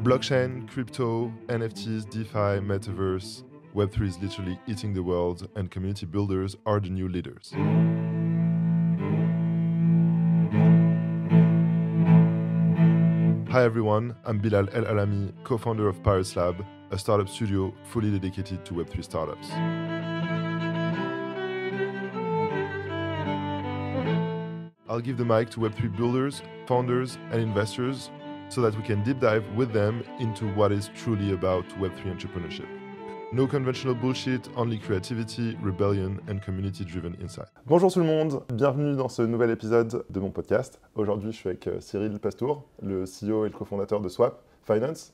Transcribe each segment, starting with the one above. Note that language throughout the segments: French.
Blockchain, crypto, NFTs, DeFi, metaverse, Web3 is literally eating the world, and community builders are the new leaders. Hi everyone, I'm Bilal El Alami, co-founder of Pirates Lab, a startup studio fully dedicated to Web3 startups. I'll give the mic to Web3 builders, founders, and investors so that we can deep dive with them into what is truly about Web3 entrepreneurship. No conventional bullshit, only creativity, rebellion, and community-driven insight. Bonjour tout le monde, bienvenue dans ce nouvel épisode de mon podcast. Aujourd'hui, je suis avec Cyril Pastour, le CEO et le cofondateur de Swap Finance.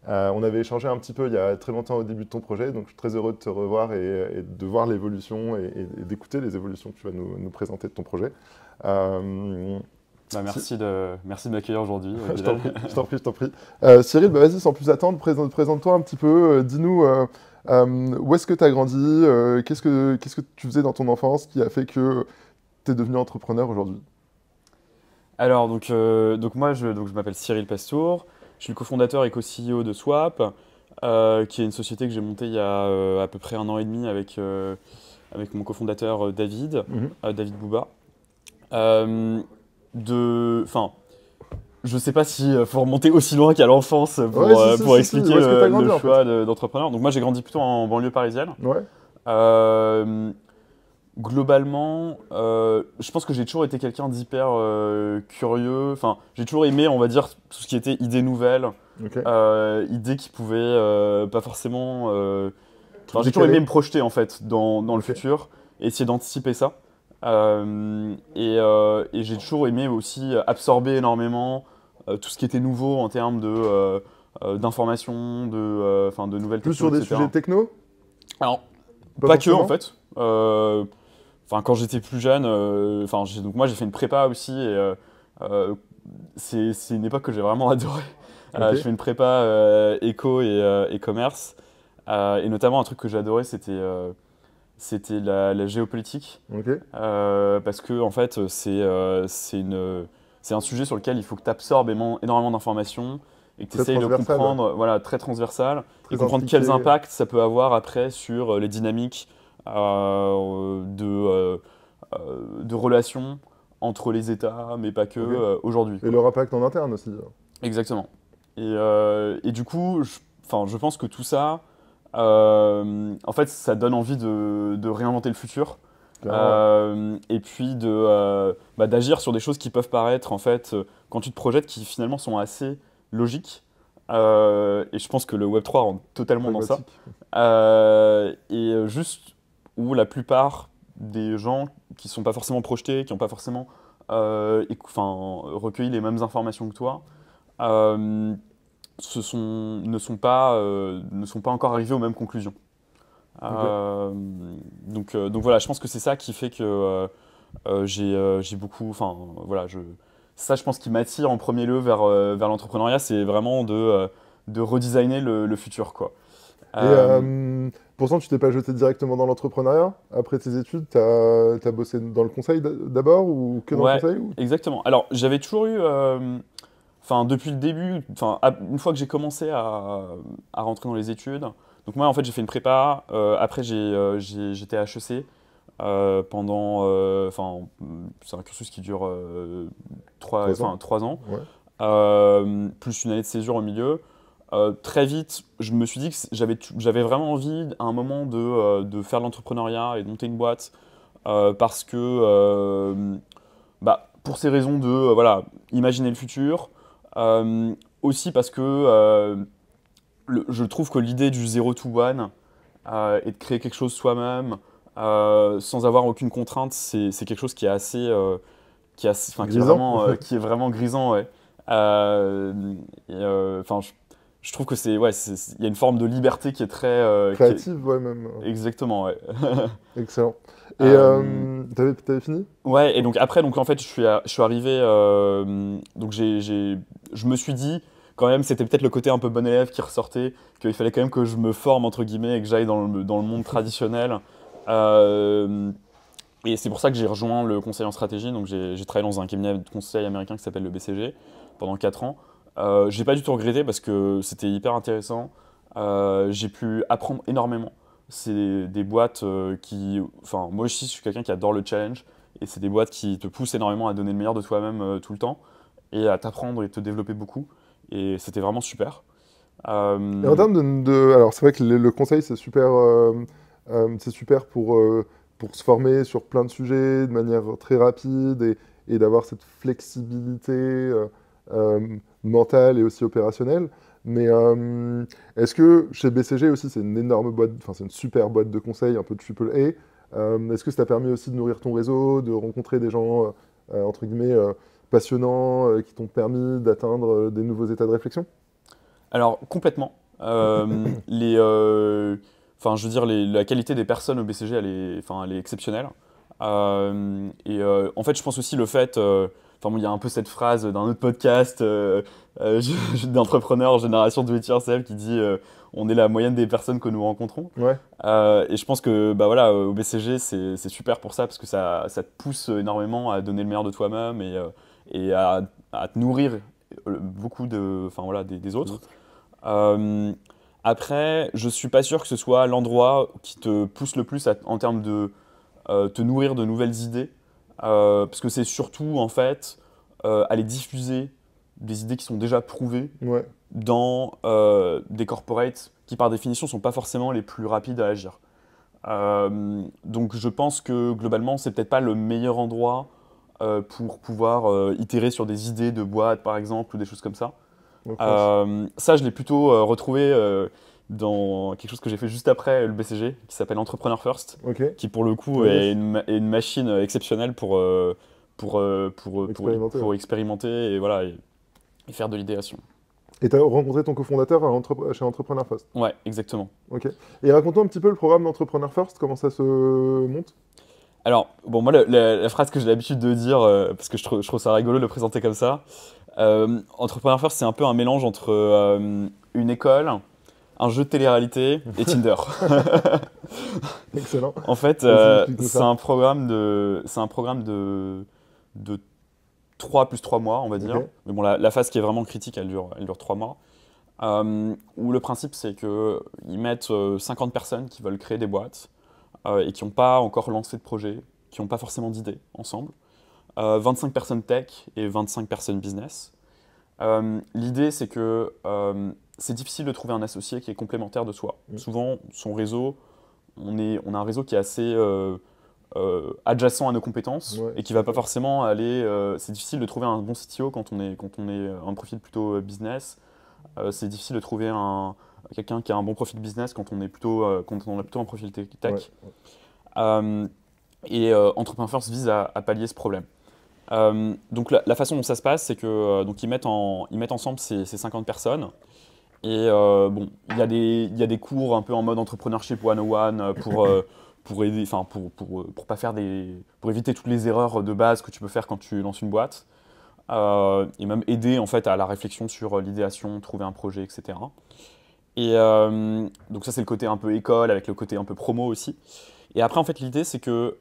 On avait échangé un petit peu il y a très longtemps au début de ton projet, donc je suis très heureux de te revoir et de voir l'évolution et d'écouter les évolutions que tu vas nous présenter de ton projet. Merci de m'accueillir aujourd'hui. Je t'en prie. Cyril, vas-y, sans plus attendre, présente-toi un petit peu. Dis-nous où est-ce que tu as grandi, qu'est-ce que tu faisais dans ton enfance qui a fait que tu es devenu entrepreneur aujourd'hui? Alors, moi, je m'appelle Cyril Pastour. Je suis le cofondateur et co-CEO de Swap, qui est une société que j'ai montée il y a à peu près 1 an et demi avec mon cofondateur David Bouba. Je sais pas s'il faut remonter aussi loin qu'à l'enfance pour expliquer le choix d'entrepreneur. Donc moi j'ai grandi plutôt en banlieue parisienne. Ouais. Globalement, je pense que j'ai toujours été quelqu'un d'hyper curieux. Enfin, j'ai toujours aimé, on va dire, tout ce qui était idées nouvelles, idées qui pouvaient pas forcément. J'ai toujours aimé me projeter en fait dans le futur, et essayer d'anticiper ça. Et j'ai toujours aimé aussi absorber énormément tout ce qui était nouveau en termes d'informations, de nouvelles technologies. Plus sur des sujets techno? Alors, pas que en fait. Quand j'étais plus jeune, donc moi j'ai fait une prépa aussi, et c'est une époque que j'ai vraiment adorée. J'ai fait une prépa éco et commerce, et notamment un truc que j'ai adoré, c'était la géopolitique, parce que en fait c'est un sujet sur lequel il faut que tu absorbes énormément d'informations et que tu essayes de comprendre, très transversal, et comprendre quels impacts ça peut avoir après sur les dynamiques de relations entre les États, mais pas que aujourd'hui. Et leur impact en interne aussi. Exactement. Et du coup, je pense que tout ça, en fait, ça donne envie de réinventer le futur, et puis d'agir sur des choses qui peuvent paraître, en fait, quand tu te projettes, qui finalement sont assez logiques. Et je pense que le Web3 rentre totalement dans ça. Juste où la plupart des gens qui ne sont pas forcément projetés, qui n'ont pas forcément recueilli les mêmes informations que toi, ne sont pas encore arrivés aux mêmes conclusions. Donc voilà, je pense que c'est ça qui fait que j'ai beaucoup... Ça, je pense, qui m'attire en premier lieu vers l'entrepreneuriat, c'est vraiment de redesigner le futur, quoi. Pourtant, tu t'es pas jeté directement dans l'entrepreneuriat après tes études? T'as bossé dans le conseil d'abord, ou que dans le conseil Exactement. Alors, j'avais toujours eu... depuis le début, une fois que j'ai commencé à rentrer dans les études, donc moi, en fait, j'ai fait une prépa. Après, j'étais à HEC pendant... c'est un cursus qui dure 3 ans, plus une année de césure au milieu. Très vite, je me suis dit que j'avais vraiment envie à un moment de faire de l'entrepreneuriat et de monter une boîte, parce que pour ces raisons de imaginer le futur, aussi parce que je trouve que l'idée du 0 to 1 et de créer quelque chose soi-même sans avoir aucune contrainte, c'est quelque chose qui est assez qui est vraiment grisant, ouais. Je trouve que il y a une forme de liberté qui est très créative, même. Exactement, ouais. Excellent. Et t'avais fini? Ouais, et donc après, en fait, je suis arrivé. Donc je me suis dit, quand même, c'était peut-être le côté un peu bon élève qui ressortait, qu'il fallait quand même que je me forme, entre guillemets, et que j'aille dans le monde traditionnel. Et c'est pour ça que j'ai rejoint le conseil en stratégie. Donc j'ai travaillé dans un cabinet de conseil américain qui s'appelle le BCG pendant 4 ans. J'ai pas du tout regretté parce que c'était hyper intéressant. J'ai pu apprendre énormément. C'est des boîtes qui... Enfin, moi aussi, je suis quelqu'un qui adore le challenge. Et c'est des boîtes qui te poussent énormément à donner le meilleur de toi-même tout le temps et à t'apprendre et te développer beaucoup. Et c'était vraiment super. Et en termes alors c'est vrai que le conseil c'est super pour se former sur plein de sujets de manière très rapide et d'avoir cette flexibilité mentale et aussi opérationnelle. Mais est-ce que chez BCG aussi, c'est une énorme boîte, enfin c'est une super boîte de conseils, un peu triple A. Est-ce que ça t'a permis aussi de nourrir ton réseau, de rencontrer des gens entre guillemets passionnants qui t'ont permis d'atteindre des nouveaux états de réflexion? Alors, complètement. Enfin, je veux dire, la qualité des personnes au BCG, elle est exceptionnelle. En fait, je pense aussi le fait, enfin, bon, il y a un peu cette phrase d'un autre podcast d'entrepreneur génération do it yourself qui dit on est la moyenne des personnes que nous rencontrons. Ouais, Et je pense que bah voilà, au BCG, c'est super pour ça parce que ça te pousse énormément à donner le meilleur de toi-même et à te nourrir beaucoup enfin, voilà, des autres. Euh, Après, je suis pas sûr que ce soit l'endroit qui te pousse le plus en termes de te nourrir de nouvelles idées, parce que c'est surtout en fait aller diffuser des idées qui sont déjà prouvées ouais. dans des corporates qui par définition sont pas forcément les plus rapides à agir. Donc je pense que globalement c'est peut-être pas le meilleur endroit pour pouvoir itérer sur des idées de boîte par exemple ou des choses comme ça. Donc, Ça, je l'ai plutôt retrouvé dans quelque chose que j'ai fait juste après le BCG, qui s'appelle Entrepreneur First, ok. qui pour le coup Ouais, est une machine exceptionnelle expérimenter. pour Ouais. expérimenter et, voilà, et faire de l'idéation. Et tu as rencontré ton cofondateur chez Entrepreneur First. Ouais, exactement. Ok. Et raconte-nous un petit peu le programme d'Entrepreneur First, comment ça se monte? Alors, bon, moi, la phrase que j'ai l'habitude de dire, parce que je trouve ça rigolo de le présenter comme ça, Entrepreneur First, c'est un peu un mélange entre une école, un jeu de télé-réalité et Tinder. Excellent. En fait, Vas-y, explique-nous c'est ça. un programme de 3 plus 3 mois, on va Ok. dire. Mais bon, la phase qui est vraiment critique, elle dure 3 mois. Où le principe, c'est qu'ils mettent 50 personnes qui veulent créer des boîtes et qui n'ont pas encore lancé de projet, qui n'ont pas forcément d'idées ensemble. 25 personnes tech et 25 personnes business. L'idée, c'est que c'est difficile de trouver un associé qui est complémentaire de soi. Mm. Souvent, son réseau, on a un réseau qui est assez adjacent à nos compétences Ouais, et qui tout va à pas fait. forcément aller. C'est difficile de trouver un bon CTO quand on est un profil plutôt business. C'est difficile de trouver quelqu'un qui a un bon profil business quand on a plutôt un profil tech. Ouais. Euh, Entrepreneur First vise à pallier ce problème. Donc la façon dont ça se passe, c'est que donc ils mettent ensemble ces 50 personnes. Et bon, il y a des cours un peu en mode entrepreneurship 101 pour aider, enfin pour pas faire pour éviter toutes les erreurs de base que tu peux faire quand tu lances une boîte. Et même aider en fait à la réflexion sur l'idéation, trouver un projet, etc. Et donc ça c'est le côté un peu école avec le côté un peu promo aussi. Et après en fait l'idée c'est que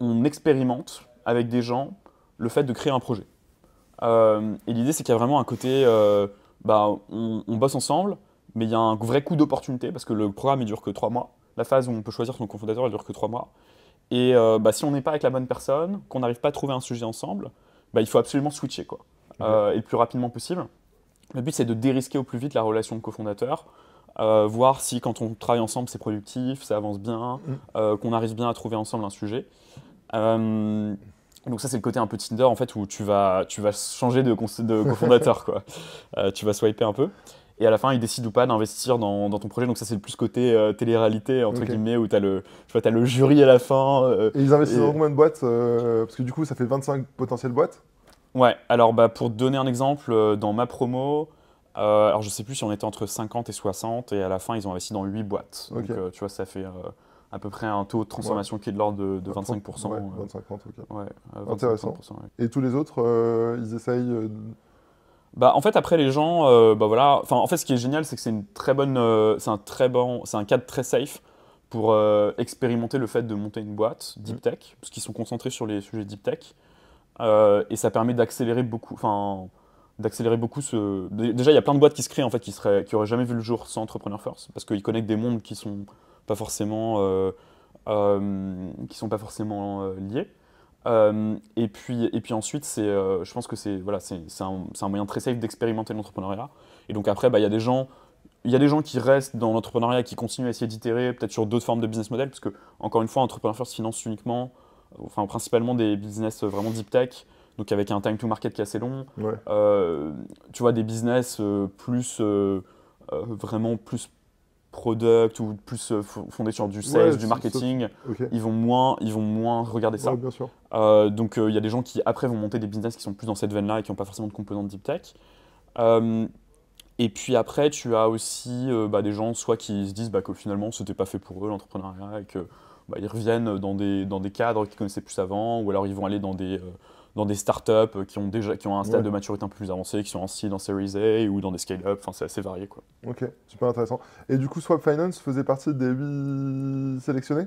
on expérimente avec des gens le fait de créer un projet. Et l'idée, c'est qu'il y a vraiment un côté, on bosse ensemble, mais il y a un vrai coup d'opportunité parce que le programme, il dure que 3 mois. La phase où on peut choisir son cofondateur, elle dure que 3 mois. Et si on n'est pas avec la bonne personne, qu'on n'arrive pas à trouver un sujet ensemble, il faut absolument switcher, quoi. Ok. Et le plus rapidement possible. Le but, c'est de dérisquer au plus vite la relation de cofondateur, voir si quand on travaille ensemble, c'est productif, ça avance bien, Mm. qu'on arrive bien à trouver ensemble un sujet. Euh, donc ça c'est le côté un peu Tinder en fait où tu vas changer de cofondateur quoi. Tu vas swiper un peu et à la fin ils décident ou pas d'investir dans ton projet. Donc ça c'est le plus côté télé-réalité entre Ok. guillemets où t'as le jury à la fin. Et ils investissent dans Et... combien de boîtes parce que du coup, ça fait 25 potentielles boîtes. Ouais, alors pour te donner un exemple, dans ma promo, alors je sais plus si on était entre 50 et 60 et à la fin ils ont investi dans 8 boîtes. Ok. Donc tu vois ça fait à peu près un taux de Ouais. transformation qui est de l'ordre de 25%. Ouais, 25-30, ok. Ouais, Intéressant. 25-30%. Ouais. Et tous les autres, ils essayent. Bah, en fait, après, les gens, voilà. Enfin, en fait, ce qui est génial, c'est que c'est une très bonne, c'est un cadre très safe pour expérimenter le fait de monter une boîte Mm. deep tech, parce qu'ils sont concentrés sur les sujets deep tech, et ça permet d'accélérer beaucoup. Enfin, d'accélérer beaucoup Déjà, il y a plein de boîtes qui se créent en fait, qui auraient jamais vu le jour sans Entrepreneur First, parce qu'ils connectent des mondes pas forcément, qui sont pas forcément liés. Et puis ensuite, je pense que c'est un moyen très safe d'expérimenter l'entrepreneuriat. Et donc après, bah, il y a des gens qui restent dans l'entrepreneuriat et qui continuent à essayer d'itérer peut-être sur d'autres formes de business model, parce que, encore une fois, Entrepreneur First finance uniquement, enfin principalement des business vraiment deep tech, donc avec un time to market qui est assez long. Ouais. Tu vois, des business vraiment plus product ou plus fondés sur du sales, Ouais, du marketing, ok. ils vont moins regarder ça. Ouais, bien sûr. Donc il y a des gens qui après vont monter des business qui sont plus dans cette veine-là et qui n'ont pas forcément de composante deep tech. Euh, et puis après, tu as aussi des gens soit qui se disent que finalement c'était pas fait pour eux l'entrepreneuriat et que ils reviennent dans des cadres qu'ils connaissaient plus avant, ou alors ils vont aller dans des startups qui ont un stade Ouais. de maturité un peu plus avancé, qui sont en seed, en Series A ou dans des scale-up. Enfin, c'est assez varié, quoi. Ok, super intéressant. Et du coup, Swap Finance faisait partie des 8 sélectionnés?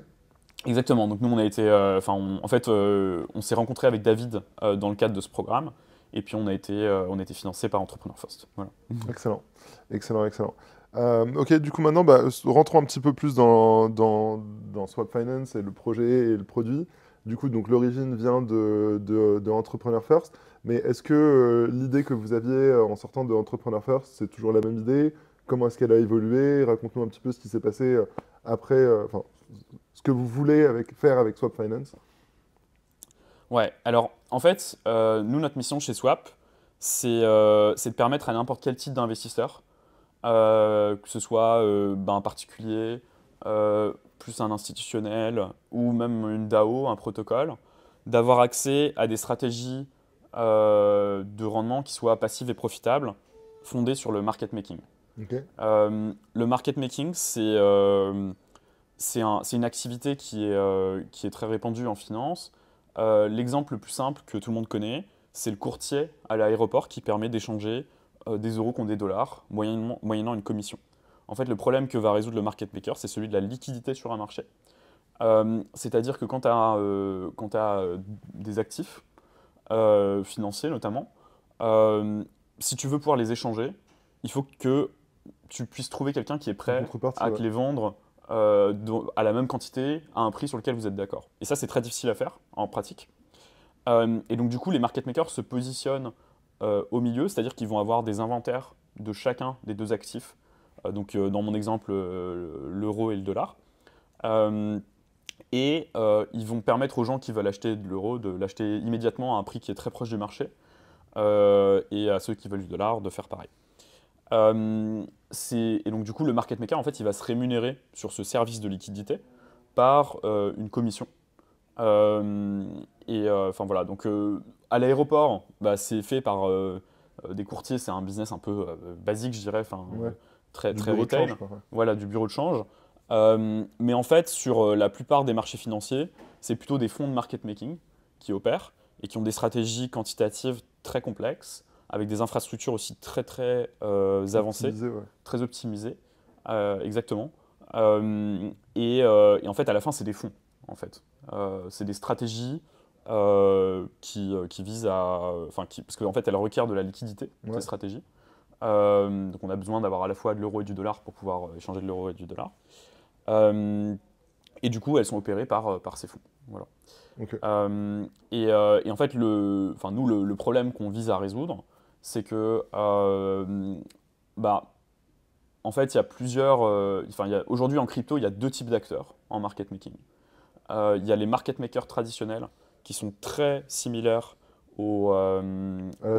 Exactement. Donc nous, on a été, en fait, on s'est rencontré avec David dans le cadre de ce programme, et puis on a été financé par Entrepreneur First. Voilà. Excellent, excellent, excellent. Ok, du coup, maintenant, rentrons un petit peu plus dans Swap Finance et le projet et le produit. Du coup, donc l'origine vient de Entrepreneur First, mais est-ce que l'idée que vous aviez en sortant de Entrepreneur First, c'est toujours la même idée? Comment est-ce qu'elle a évolué? Raconte-nous un petit peu ce qui s'est passé après, enfin, ce que vous voulez faire avec Swap Finance. Ouais. Alors, en fait, nous, notre mission chez Swap, c'est de permettre à n'importe quel type d'investisseur, que ce soit un particulier, plus un institutionnel, ou même une DAO, un protocole, d'avoir accès à des stratégies de rendement qui soient passives et profitables, fondées sur le market making. Ok, Le market making, c'est une activité qui est très répandue en finance. L'exemple le plus simple que tout le monde connaît, c'est le courtier à l'aéroport qui permet d'échanger des euros contre des dollars, moyennant une commission. En fait, le problème que va résoudre le market maker, c'est celui de la liquidité sur un marché. C'est-à-dire que quand tu as des actifs financiers notamment, si tu veux pouvoir les échanger, il faut que tu puisses trouver quelqu'un qui est en prêt contrepartie, à ouais. te les vendre à la même quantité, à un prix sur lequel vous êtes d'accord. Et ça, c'est très difficile à faire en pratique. Et donc, du coup, les market makers se positionnent au milieu, c'est-à-dire qu'ils vont avoir des inventaires de chacun des deux actifs. Donc, dans mon exemple, l'euro et le dollar. Euh, ils vont permettre aux gens qui veulent acheter de l'euro de l'acheter immédiatement à un prix qui est très proche du marché, et à ceux qui veulent du dollar de faire pareil. Et donc du coup, le market maker, en fait, il va se rémunérer sur ce service de liquidité par une commission. Enfin voilà, donc à l'aéroport, c'est fait par des courtiers, c'est un business un peu basique, je dirais, enfin Ouais. très, Du très bureau de retail. change, quoi. Ouais. Voilà, du bureau de change. Mais en fait, sur la plupart des marchés financiers, c'est plutôt des fonds de market making qui opèrent et qui ont des stratégies quantitatives très complexes, avec des infrastructures aussi très très avancées, Optimisé, ouais. très optimisées, exactement. Et en fait, à la fin, c'est des fonds, en fait. C'est des stratégies qui visent parce qu'en fait, elles requièrent de la liquidité, ces Ouais. stratégies. Donc on a besoin d'avoir à la fois de l'euro et du dollar pour pouvoir échanger de l'euro et du dollar. Euh, et du coup, elles sont opérées par ces fonds. Voilà. Ok. Et en fait, nous, le problème qu'on vise à résoudre, c'est que, en fait, il y a plusieurs. Aujourd'hui en crypto, il y a deux types d'acteurs en market making. Il y a les market makers traditionnels qui sont très similaires À la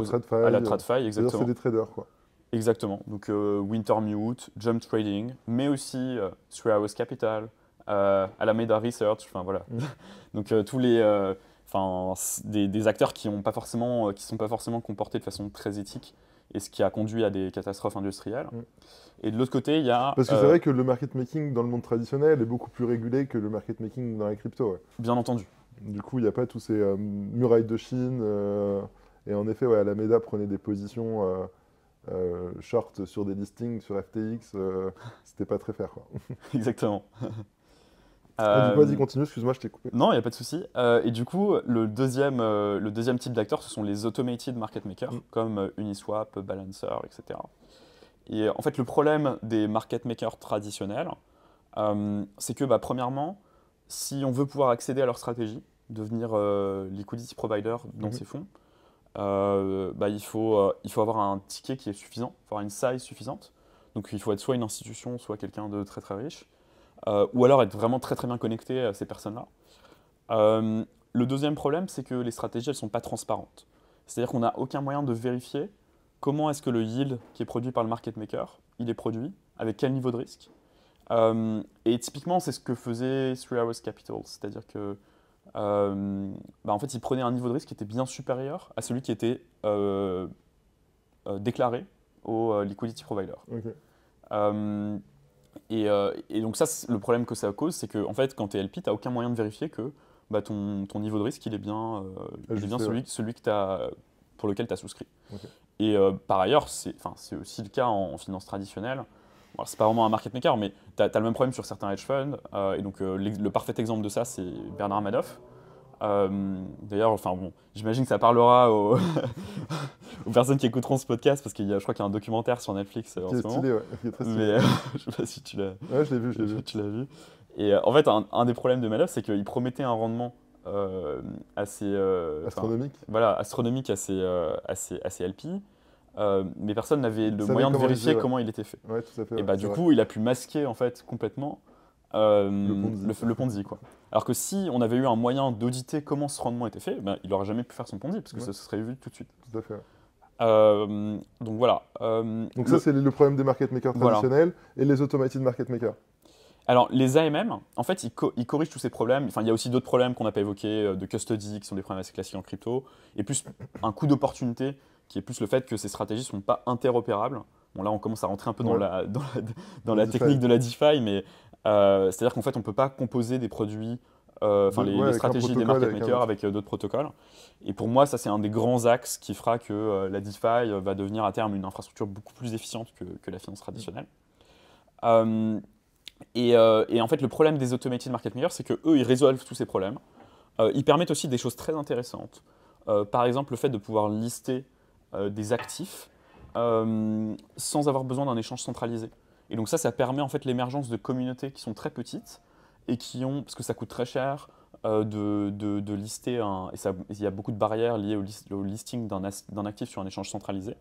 à la TradFi, TradFi, c'est-à-dire c'est exactement. des traders, quoi. Exactement. Donc Wintermute, Jump Trading, mais aussi Three Hours Capital, Alameda Research, enfin voilà. Mm. Donc tous des acteurs qui sont pas forcément comportés de façon très éthique, et ce qui a conduit à des catastrophes industrielles. Mm. Et de l'autre côté, il y a Parce que c'est vrai que le market making dans le monde traditionnel est beaucoup plus régulé que le market making dans la crypto, ouais. bien entendu. Du coup, il n'y a pas tous ces murailles de Chine. Et en effet, ouais, Alameda prenait des positions short sur des listings sur FTX. C'était pas très fair, quoi. Exactement. Du coup, vas-y, continue, excuse-moi, je t'ai coupé. Non, il n'y a pas de souci. Et du coup, le deuxième type d'acteurs, ce sont les automated market makers, comme Uniswap, Balancer, etc. Et en fait, le problème des market makers traditionnels, c'est que, premièrement, si on veut pouvoir accéder à leur stratégie, devenir liquidity provider dans ces fonds, il faut avoir un ticket qui est suffisant, il faut avoir une size suffisante. Donc il faut être soit une institution, soit quelqu'un de très très riche, ou alors être vraiment très très bien connecté à ces personnes-là. Le deuxième problème, c'est que les stratégies, elles ne sont pas transparentes. C'est-à-dire qu'on n'a aucun moyen de vérifier comment est-ce que le yield qui est produit par le market maker, il est produit, avec quel niveau de risque. Et typiquement, c'est ce que faisait Three Arrows Capital, c'est-à-dire que en fait, il prenait un niveau de risque qui était bien supérieur à celui qui était déclaré au liquidity provider. Okay. Et donc ça, le problème que ça cause, c'est que en fait, quand tu es LP, tu n'as aucun moyen de vérifier que ton niveau de risque il est bien, celui pour lequel tu as souscrit. Okay. Et par ailleurs, c'est aussi le cas en finance traditionnelle. Bon, c'est pas vraiment un market maker, mais tu as le même problème sur certains hedge funds. Et donc le parfait exemple de ça, c'est Bernard Madoff. D'ailleurs, j'imagine que ça parlera aux, aux personnes qui écouteront ce podcast, parce je crois qu'il y a un documentaire sur Netflix en ce moment. Ouais, qui est très stylé. Mais je sais pas si tu l'as. Ouais, je l'ai vu. Tu l'as vu. Et en fait, un des problèmes de Madoff, c'est qu'il promettait un rendement assez astronomique. Voilà, astronomique, assez LP. Mais personne n'avait le moyen de vérifier comment il était fait. Ouais, tout à fait. Et du coup, il a pu masquer en fait complètement le Ponzi, quoi. Alors que si on avait eu un moyen d'auditer comment ce rendement était fait, il n'aurait jamais pu faire son Ponzi, parce que ça se serait vu tout de suite. Tout à fait. Donc voilà. Donc ça, c'est le problème des market makers traditionnels et les automated market makers. Alors, les AMM, en fait, ils corrigent tous ces problèmes. Enfin, il y a aussi d'autres problèmes qu'on n'a pas évoqués, de custody, qui sont des problèmes assez classiques en crypto, et plus un coût d'opportunité, qui est plus le fait que ces stratégies ne sont pas interopérables. Bon, là, on commence à rentrer un peu dans la technique de la DeFi, mais c'est-à-dire qu'en fait, on ne peut pas composer des produits, les stratégies des market makers avec d'autres protocoles. Et pour moi, ça, c'est un des grands axes qui fera que la DeFi va devenir à terme une infrastructure beaucoup plus efficiente que la finance traditionnelle. Et en fait, le problème des automated market makers, c'est qu'eux, ils résolvent tous ces problèmes. Ils permettent aussi des choses très intéressantes. Par exemple, le fait de pouvoir lister des actifs sans avoir besoin d'un échange centralisé. Et donc ça permet en fait l'émergence de communautés qui sont très petites et qui ont, parce que ça coûte très cher de lister il y a beaucoup de barrières liées au listing d'un actif sur un échange centralisé.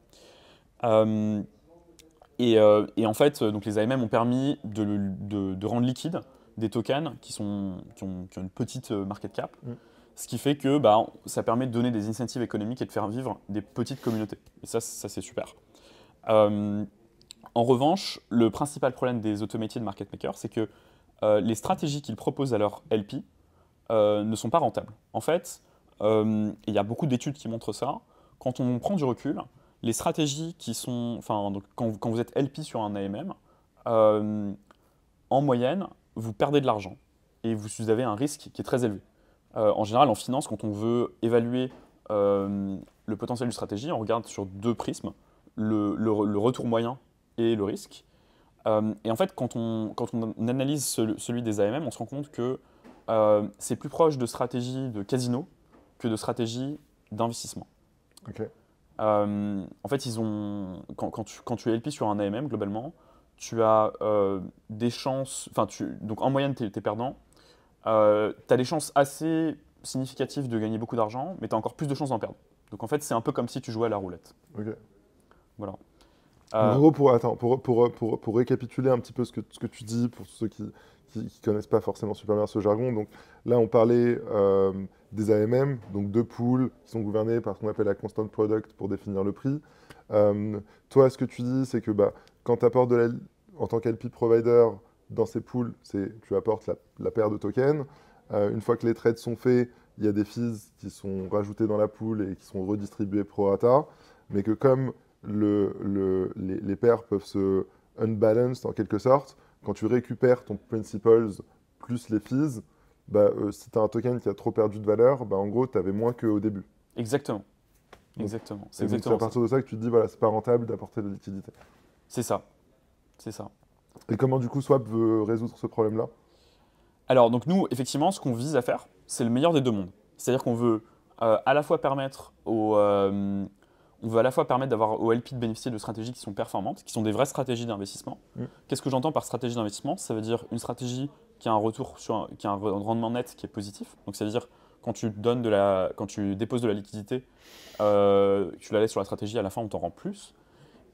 Et en fait, donc les AMM ont permis de rendre liquide des tokens qui ont une petite market cap, ce qui fait que ça permet de donner des incentives économiques et de faire vivre des petites communautés. Et ça c'est super. En revanche, le principal problème des automated market makers, c'est que les stratégies qu'ils proposent à leurs LP ne sont pas rentables. En fait, il y a beaucoup d'études qui montrent ça. Quand on prend du recul, les stratégies qui sont, donc quand vous êtes LP sur un AMM, en moyenne, vous perdez de l'argent et vous avez un risque qui est très élevé. En général, en finance, quand on veut évaluer le potentiel d'une stratégie, on regarde sur deux prismes, le retour moyen et le risque. Et en fait, quand on analyse celui des AMM, on se rend compte que c'est plus proche de stratégies de casino que de stratégies d'investissement. Okay. En fait, quand tu es LP sur un AMM, globalement, tu as des chances, donc en moyenne, tu es perdant, tu as des chances assez significatives de gagner beaucoup d'argent, mais tu as encore plus de chances d'en perdre. Donc en fait, c'est un peu comme si tu jouais à la roulette. Okay. Voilà. En gros, pour récapituler un petit peu ce que tu dis, pour ceux qui ne connaissent pas forcément super bien ce jargon, donc là on parlait des AMM, donc deux pools qui sont gouvernés par ce qu'on appelle la constant product pour définir le prix. Toi, ce que tu dis, c'est que quand tu apportes en tant qu'LP provider dans ces pools, tu apportes la paire de tokens. Une fois que les trades sont faits, il y a des fees qui sont rajoutés dans la pool et qui sont redistribués pro rata, mais que comme les paires peuvent se unbalance en quelque sorte, quand tu récupères ton principals plus les fees, si tu as un token qui a trop perdu de valeur, en gros, tu avais moins qu'au début. Exactement. Donc, exactement. C'est à partir de ça que tu te dis, voilà, c'est pas rentable d'apporter de la liquidité. C'est ça. C'est ça. Et comment, du coup, Swap veut résoudre ce problème-là ? Alors, donc nous, effectivement, ce qu'on vise à faire, c'est le meilleur des deux mondes. C'est-à-dire qu'on veut à la fois permettre on veut à la fois permettre d'avoir aux LP de bénéficier de stratégies qui sont performantes, qui sont des vraies stratégies d'investissement. Qu'est-ce que j'entends par stratégie d'investissement? Ça veut dire une stratégie qui a un retour qui a un rendement net qui est positif. Donc, ça veut dire quand tu déposes de la liquidité, tu la laisses sur la stratégie, à la fin, on t'en rend plus.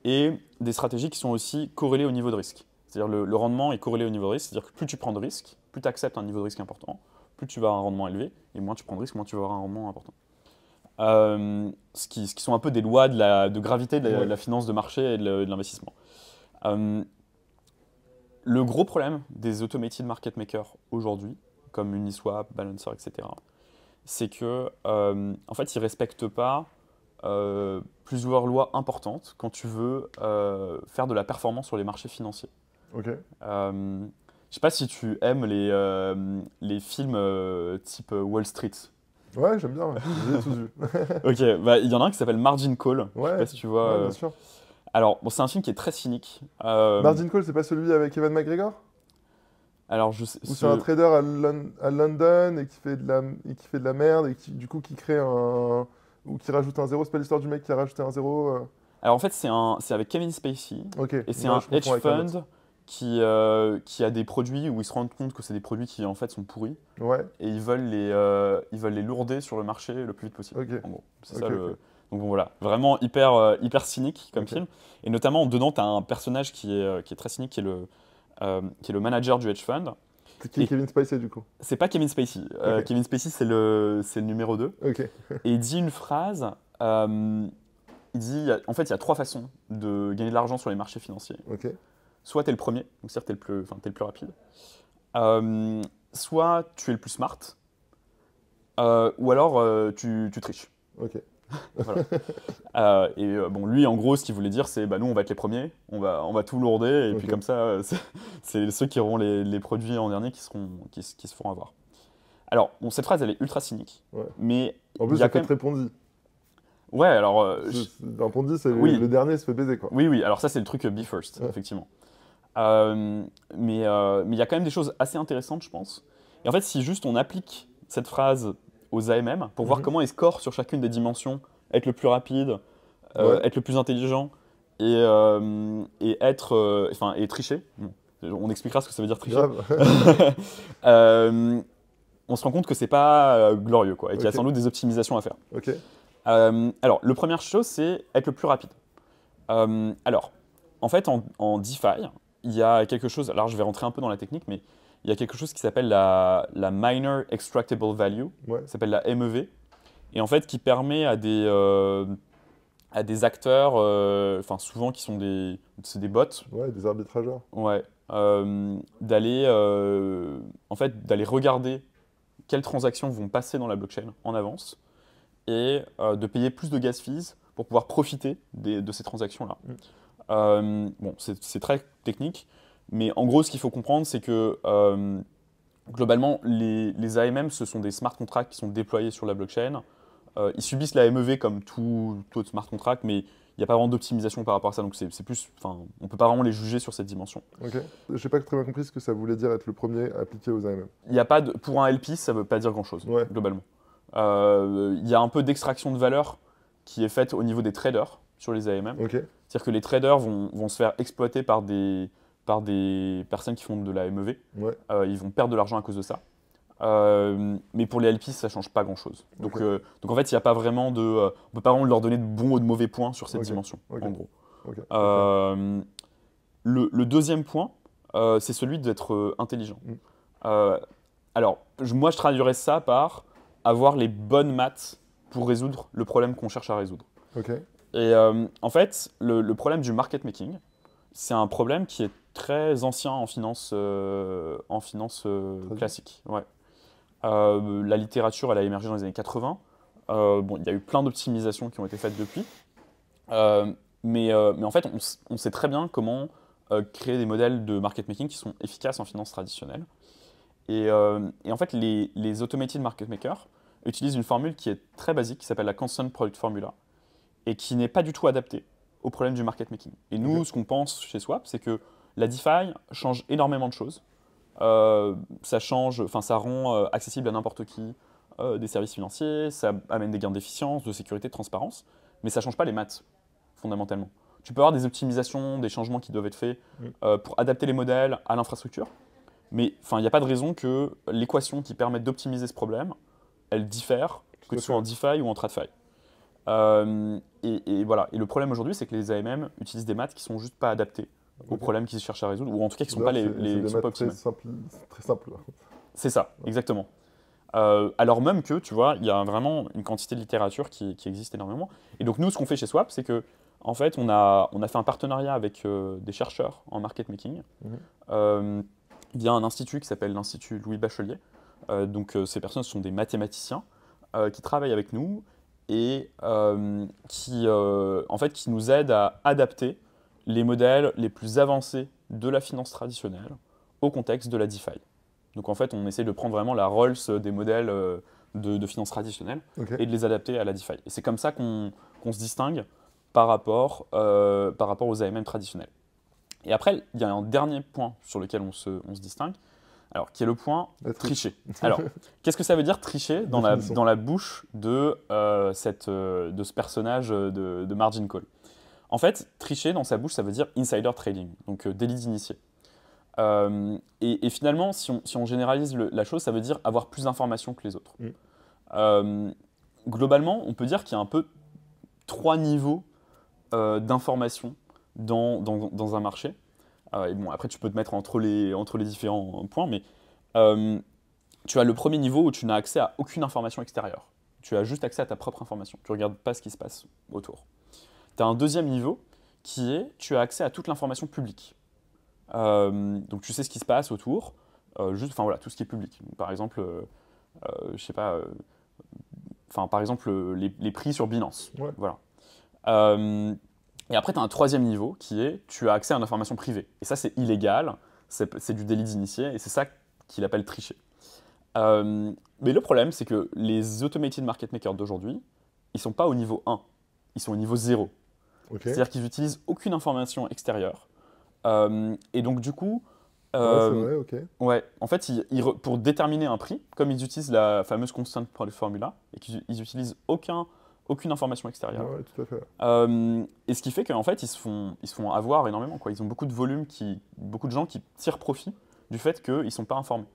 Et des stratégies qui sont aussi corrélées au niveau de risque. C'est-à-dire le rendement est corrélé au niveau de risque, c'est-à-dire que plus tu prends de risque, plus tu acceptes un niveau de risque important, plus tu vas avoir un rendement élevé, et moins tu prends de risque, moins tu vas avoir un rendement important. Ce qui sont un peu des lois de gravité de la finance de marché et de l'investissement. Le gros problème des automated market makers aujourd'hui, comme Uniswap, Balancer, etc., c'est que en fait, ils ne respectent pas plusieurs lois importantes quand tu veux faire de la performance sur les marchés financiers. Ok. Je sais pas si tu aimes les films type Wall Street. Ouais, j'aime bien, j'ai tout vu. Ok, bah, il y en a un qui s'appelle Margin Call. Je sais Ouais, pas si tu vois. ouais, bien sûr. Alors, bon, c'est un film qui est très cynique. Margin Call, c'est pas celui avec Evan McGregor? Alors, je sais. Ou c'est un trader à London et qui fait de la merde et du coup qui crée un. Ou qui rajoute un zéro, c'est pas l'histoire du mec qui a rajouté un zéro Alors, en fait, c'est avec Kevin Spacey. Ok. Et c'est Non, un je confonds hedge avec un autre. fund qui a des produits où ils se rendent compte que c'est des produits qui en fait sont pourris Ouais, et ils veulent les lourder sur le marché le plus vite possible. ok. En gros, c'est Ok, ça ok. Donc bon, voilà, vraiment hyper cynique comme Ok. film. Et notamment dedans, tu as un personnage qui est très cynique, qui est le manager du hedge fund. C'est qui Et Kevin Spacey du coup? c'est pas Kevin Spacey. Ok. Kevin Spacey, c'est le numéro 2. Ok. Et il dit une phrase. Il dit, en fait, il y a trois façons de gagner de l'argent sur les marchés financiers. Ok. Soit tu es le premier, donc c'est-à-dire que t'es le plus rapide. Soit tu es le plus smart, ou alors tu triches. Ok. Voilà. Bon, lui, en gros, ce qu'il voulait dire, c'est bah, nous, on va être les premiers, on va tout lourder, et puis Ok. comme ça, c'est ceux qui auront les produits en dernier qui se feront avoir. Alors, bon, cette phrase, elle est ultra cynique, Ouais. mais En il plus, y a ça quand fait même... très Ponzi. Ouais, alors... Un Ponzi, c'est Oui. le dernier se fait baiser quoi. Oui, alors ça, c'est le truc be first, Ouais. effectivement. Mais il y a quand même des choses assez intéressantes, je pense. Et en fait, si juste on applique cette phrase aux AMM pour voir Mhm. comment ils scorent sur chacune des dimensions, être le plus rapide, Ouais. être le plus intelligent et et tricher. Bon, on expliquera ce que ça veut dire tricher. Grave. On se rend compte que c'est pas glorieux, quoi, et qu'il y a Ok. sans doute des optimisations à faire. Ok. Alors, la première chose, c'est être le plus rapide. Alors, en fait, en DeFi, il y a quelque chose, alors je vais rentrer un peu dans la technique, mais il y a quelque chose qui s'appelle la Miner Extractable Value, Ouais. ça s'appelle la MEV, et en fait qui permet à des acteurs, enfin souvent qui sont c'est des bots, Ouais, des arbitrageurs. ouais, en fait, d'aller regarder quelles transactions vont passer dans la blockchain en avance, et de payer plus de gas fees pour pouvoir profiter de ces transactions-là. Bon, c'est très technique, mais en gros, ce qu'il faut comprendre, c'est que globalement, les AMM, ce sont des smart contracts qui sont déployés sur la blockchain. Ils subissent la MEV comme tout autre smart contract, mais il n'y a pas vraiment d'optimisation par rapport à ça, donc c'est plus, enfin, on ne peut pas vraiment les juger sur cette dimension. Ok. Je n'ai pas très bien compris ce que ça voulait dire être le premier appliqué aux AMM. Il y a pas pour un LP, ça ne veut pas dire grand-chose, Ouais. globalement. Il y a un peu d'extraction de valeur qui est faite au niveau des traders sur les AMM. Ok. C'est-à-dire que les traders vont se faire exploiter par des personnes qui font de la MEV. Ouais. Ils vont perdre de l'argent à cause de ça. Mais pour les LP, ça ne change pas grand-chose. Donc, Ok. donc en fait, il n'y a pas vraiment de... on ne peut pas vraiment leur donner de bons ou de mauvais points sur cette Ok. dimension, Ok. en gros. Ok. Le deuxième point, c'est celui d'être intelligent. Mm. Alors, moi, je traduirais ça par avoir les bonnes maths pour résoudre le problème qu'on cherche à résoudre. Ok. Et en fait, le problème du market making, c'est un problème qui est très ancien en finance classique. Ouais. La littérature, elle a émergé dans les années 80. Bon, il y a eu plein d'optimisations qui ont été faites depuis. Mais en fait, on sait très bien comment créer des modèles de market making qui sont efficaces en finance traditionnelle. Et en fait, les automated market makers utilisent une formule qui est très basique, qui s'appelle la Constant Product Formula, et qui n'est pas du tout adaptée au problème du market making. Et nous, Ok. ce qu'on pense chez Swap, c'est que la DeFi change énormément de choses. ça change, enfin ça rend accessible à n'importe qui des services financiers, ça amène des gains d'efficience, de sécurité, de transparence, mais ça ne change pas les maths, fondamentalement. Tu peux avoir des optimisations, des changements qui doivent être faits pour adapter les modèles à l'infrastructure, mais il n'y a pas de raison que l'équation qui permet d'optimiser ce problème, elle diffère, que ce soit en DeFi ou en TradFi. Et voilà. Et le problème aujourd'hui, c'est que les AMM utilisent des maths qui sont juste pas adaptés aux problèmes qu'ils cherchent à résoudre, ou en tout cas qui ne sont pas les sont pas optimales. Très simple. C'est ça, exactement. Alors même que, tu vois, il y a vraiment une quantité de littérature qui existe énormément. Et donc nous, ce qu'on fait chez Swap, c'est que en fait, on a fait un partenariat avec des chercheurs en market making via un institut qui s'appelle l'Institut Louis Bachelier. Donc ces personnes sont des mathématiciens qui travaillent avec nous et qui nous aident à adapter les modèles les plus avancés de la finance traditionnelle au contexte de la DeFi. Donc en fait, on essaie de prendre vraiment la Rolls des modèles de finance traditionnelle et de les adapter à la DeFi. Et c'est comme ça qu'on se distingue par rapport aux AMM traditionnels. Et après, il y a un dernier point sur lequel on se distingue, alors, qui est le point tricher. Alors, qu'est-ce que ça veut dire tricher dans la bouche de ce personnage de Margin Call? En fait, tricher dans sa bouche, ça veut dire insider trading, donc délit d'initié. Et finalement, si on généralise la chose, ça veut dire avoir plus d'informations que les autres. Globalement, on peut dire qu'il y a un peu 3 niveaux d'informations dans un marché. Et bon, après, tu peux te mettre entre les différents points, mais tu as le premier niveau où tu n'as accès à aucune information extérieure. Tu as juste accès à ta propre information. Tu ne regardes pas ce qui se passe autour. Tu as un deuxième niveau qui est tu as accès à toute l'information publique. Donc tu sais ce qui se passe autour, tout ce qui est public. Donc, par exemple, je sais pas, par exemple les prix sur Binance. Ouais. Voilà. Et après, tu as un troisième niveau qui est tu as accès à une information privée. Et ça, c'est illégal, c'est du délit d'initié, et c'est ça qu'il appelle tricher. Mais le problème, c'est que les automated market makers d'aujourd'hui, ils ne sont pas au niveau 1, ils sont au niveau 0. C'est-à-dire qu'ils n'utilisent aucune information extérieure. Et donc, du coup, c'est vrai, ok. Ouais, en fait, pour déterminer un prix, comme ils utilisent la fameuse constant formula, et qu'ils n'utilisent aucune information extérieure. Ouais, tout à fait. Et ce qui fait qu'en fait, ils se font avoir énormément, quoi. Ils ont beaucoup de volume, beaucoup de gens qui tirent profit du fait qu'ils ne sont pas informés.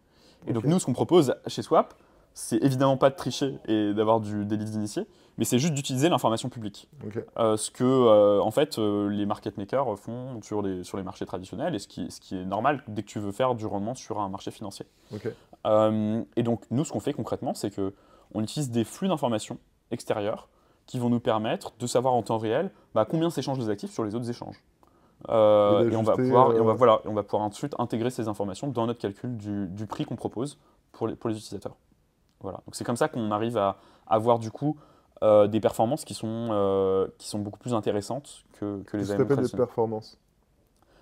Et donc nous, ce qu'on propose chez Swap, c'est évidemment pas de tricher et d'avoir du délit d'initié, mais c'est juste d'utiliser l'information publique. Ce que les market makers font sur les marchés traditionnels, et ce qui est normal dès que tu veux faire du rendement sur un marché financier. Et donc nous, ce qu'on fait concrètement, c'est qu'on utilise des flux d'informations extérieures qui vont nous permettre de savoir en temps réel combien s'échangent les actifs sur les autres échanges. Et on va pouvoir ensuite intégrer ces informations dans notre calcul du prix qu'on propose pour les utilisateurs. Voilà. Donc c'est comme ça qu'on arrive à avoir du coup des performances qui sont beaucoup plus intéressantes que les AMM traditionnels. Ça s'appelle des performances.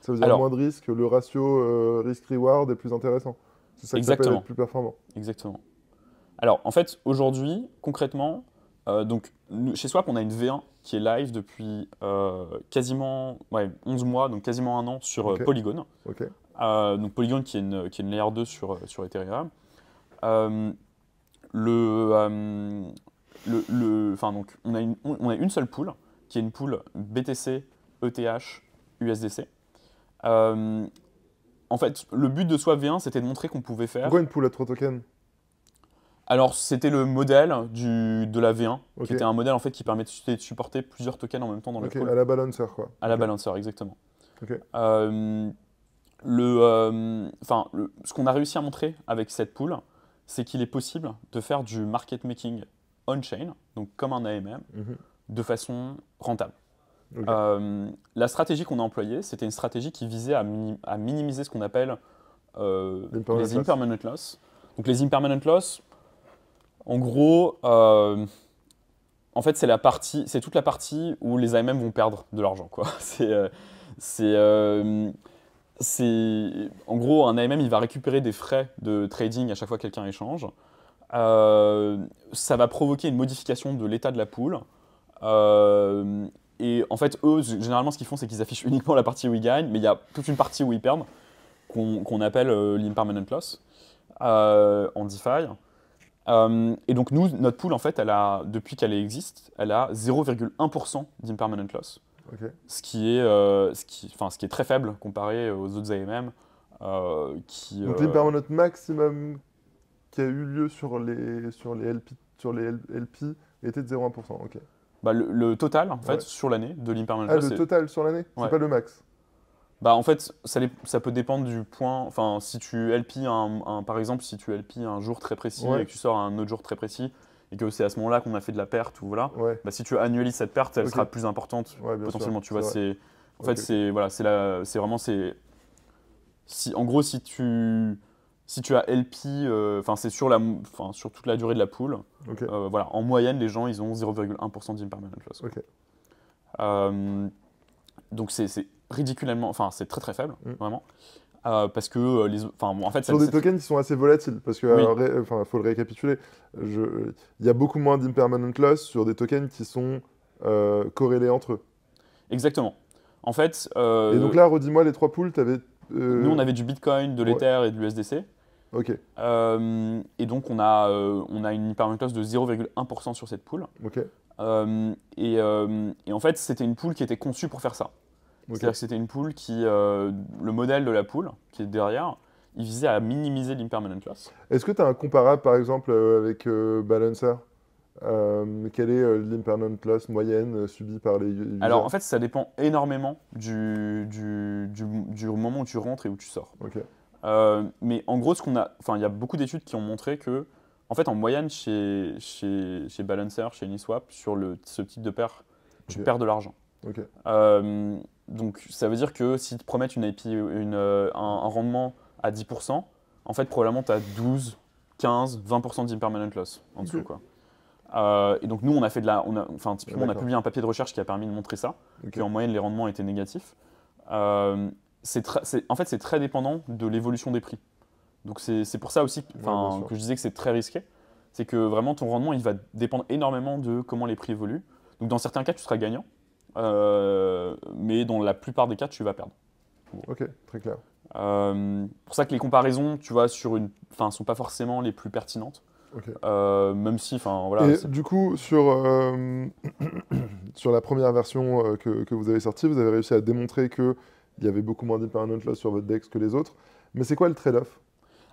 Ça veut dire moins de risques, le ratio risk-reward est plus intéressant. C'est ça qui s'appelle être plus performant. Exactement. Alors en fait, aujourd'hui, concrètement, chez Swap, on a une V1 qui est live depuis quasiment 11 mois, donc quasiment un an sur Polygon. Donc Polygon qui est une layer 2 sur Ethereum. On a une seule pool, qui est une pool BTC, ETH, USDC. En fait, le but de Swap V1, c'était de montrer qu'on pouvait faire... Pourquoi une pool à 3 tokens ? Alors, c'était le modèle de la V1, qui était un modèle en fait, qui permettait de supporter plusieurs tokens en même temps dans le pool. À la balancer, quoi. À la balancer, exactement. Ce qu'on a réussi à montrer avec cette pool, c'est qu'il est possible de faire du market making on-chain, donc comme un AMM, de façon rentable. La stratégie qu'on a employée, c'était une stratégie qui visait à minimiser ce qu'on appelle les impermanent loss. Donc les impermanent loss, en gros, en fait, c'est toute la partie où les AMM vont perdre de l'argent, quoi. En gros, un AMM, il va récupérer des frais de trading à chaque fois que quelqu'un échange. Ça va provoquer une modification de l'état de la pool. Et en fait, eux, généralement, ce qu'ils font, c'est qu'ils affichent uniquement la partie où ils gagnent, mais il y a toute une partie où ils perdent. qu'on appelle l'impermanent loss en DeFi. Et donc nous, notre pool, en fait, depuis qu'elle existe, elle a 0,1% d'impermanent loss. Ok. Ce qui est très faible comparé aux autres AMM. Donc l'impermanent maximum qui a eu lieu sur les LP était de 0,1%. Ok. Bah, le total, en fait, Ouais. sur l'année de l'impermanent Ah, loss, le total sur l'année? Ouais. C'est pas le max? bah, en fait, ça peut dépendre du point. Enfin, si tu LP par exemple, si tu LP un jour très précis Ouais. et que tu sors un autre jour très précis et que c'est à ce moment-là qu'on a fait de la perte ou voilà, Ouais. bah, si tu annualises cette perte, elle Ok. sera plus importante Ouais, bien potentiellement. sûr, Tu vois, c'est en fait, Ok. c'est voilà, c'est vraiment en gros, si tu as LP, enfin c'est sur toute la durée de la pool, Ok. voilà, en moyenne, les gens ils ont 0,1% d'impermanent loss. Ok. Donc c'est ridiculement, enfin c'est très très faible, Mm. vraiment, parce que enfin bon, en fait, Sur des tokens qui sont assez volatiles, parce que, Oui. faut le récapituler, il y a beaucoup moins d'impermanent loss sur des tokens qui sont corrélés entre eux. Exactement. En fait, Et donc là, redis-moi les trois pools, t'avais... nous on avait du Bitcoin, de ouais. l'Ether et de l'USDC. Ok, Et donc on a une impermanent loss de 0,1% sur cette pool. ok, Et en fait, c'était une pool qui était conçue pour faire ça. ok. C'est-à-dire que c'était une pool le modèle de la pool qui est derrière, il visait à minimiser l'impermanent loss. Est-ce que tu as un comparable, par exemple, avec Balancer? Quelle est l'impermanent loss moyenne subie par les users? Alors en fait, ça dépend énormément du moment où tu rentres et où tu sors. Ok, Mais en gros, il y a beaucoup d'études qui ont montré que, en fait, en moyenne, chez Balancer, chez Uniswap, sur ce type de paire, tu Ok. perds de l'argent. ok, Donc ça veut dire que si tu promettes une IP, un rendement à 10%, en fait, probablement tu as 12, 15, 20% d'impermanent loss en dessous, Ok. quoi. Et donc nous, typiquement, on a D'accord. publié un papier de recherche qui a permis de montrer ça, ok. qu'en moyenne, les rendements étaient négatifs. En fait, c'est très dépendant de l'évolution des prix. Donc c'est pour ça aussi bien sûr. que je disais que c'est très risqué. C'est que vraiment, ton rendement, il va dépendre énormément de comment les prix évoluent. Donc dans certains cas, tu seras gagnant, mais dans la plupart des cas, tu vas perdre. Ok, très clair. Pour ça que les comparaisons, tu vois, sont pas forcément les plus pertinentes. Ok. Même si, voilà. Et du coup, sur la première version que vous avez sortie, vous avez réussi à démontrer qu'il y avait beaucoup moins d'impermanent loss sur votre DEX que les autres. Mais c'est quoi le trade-off?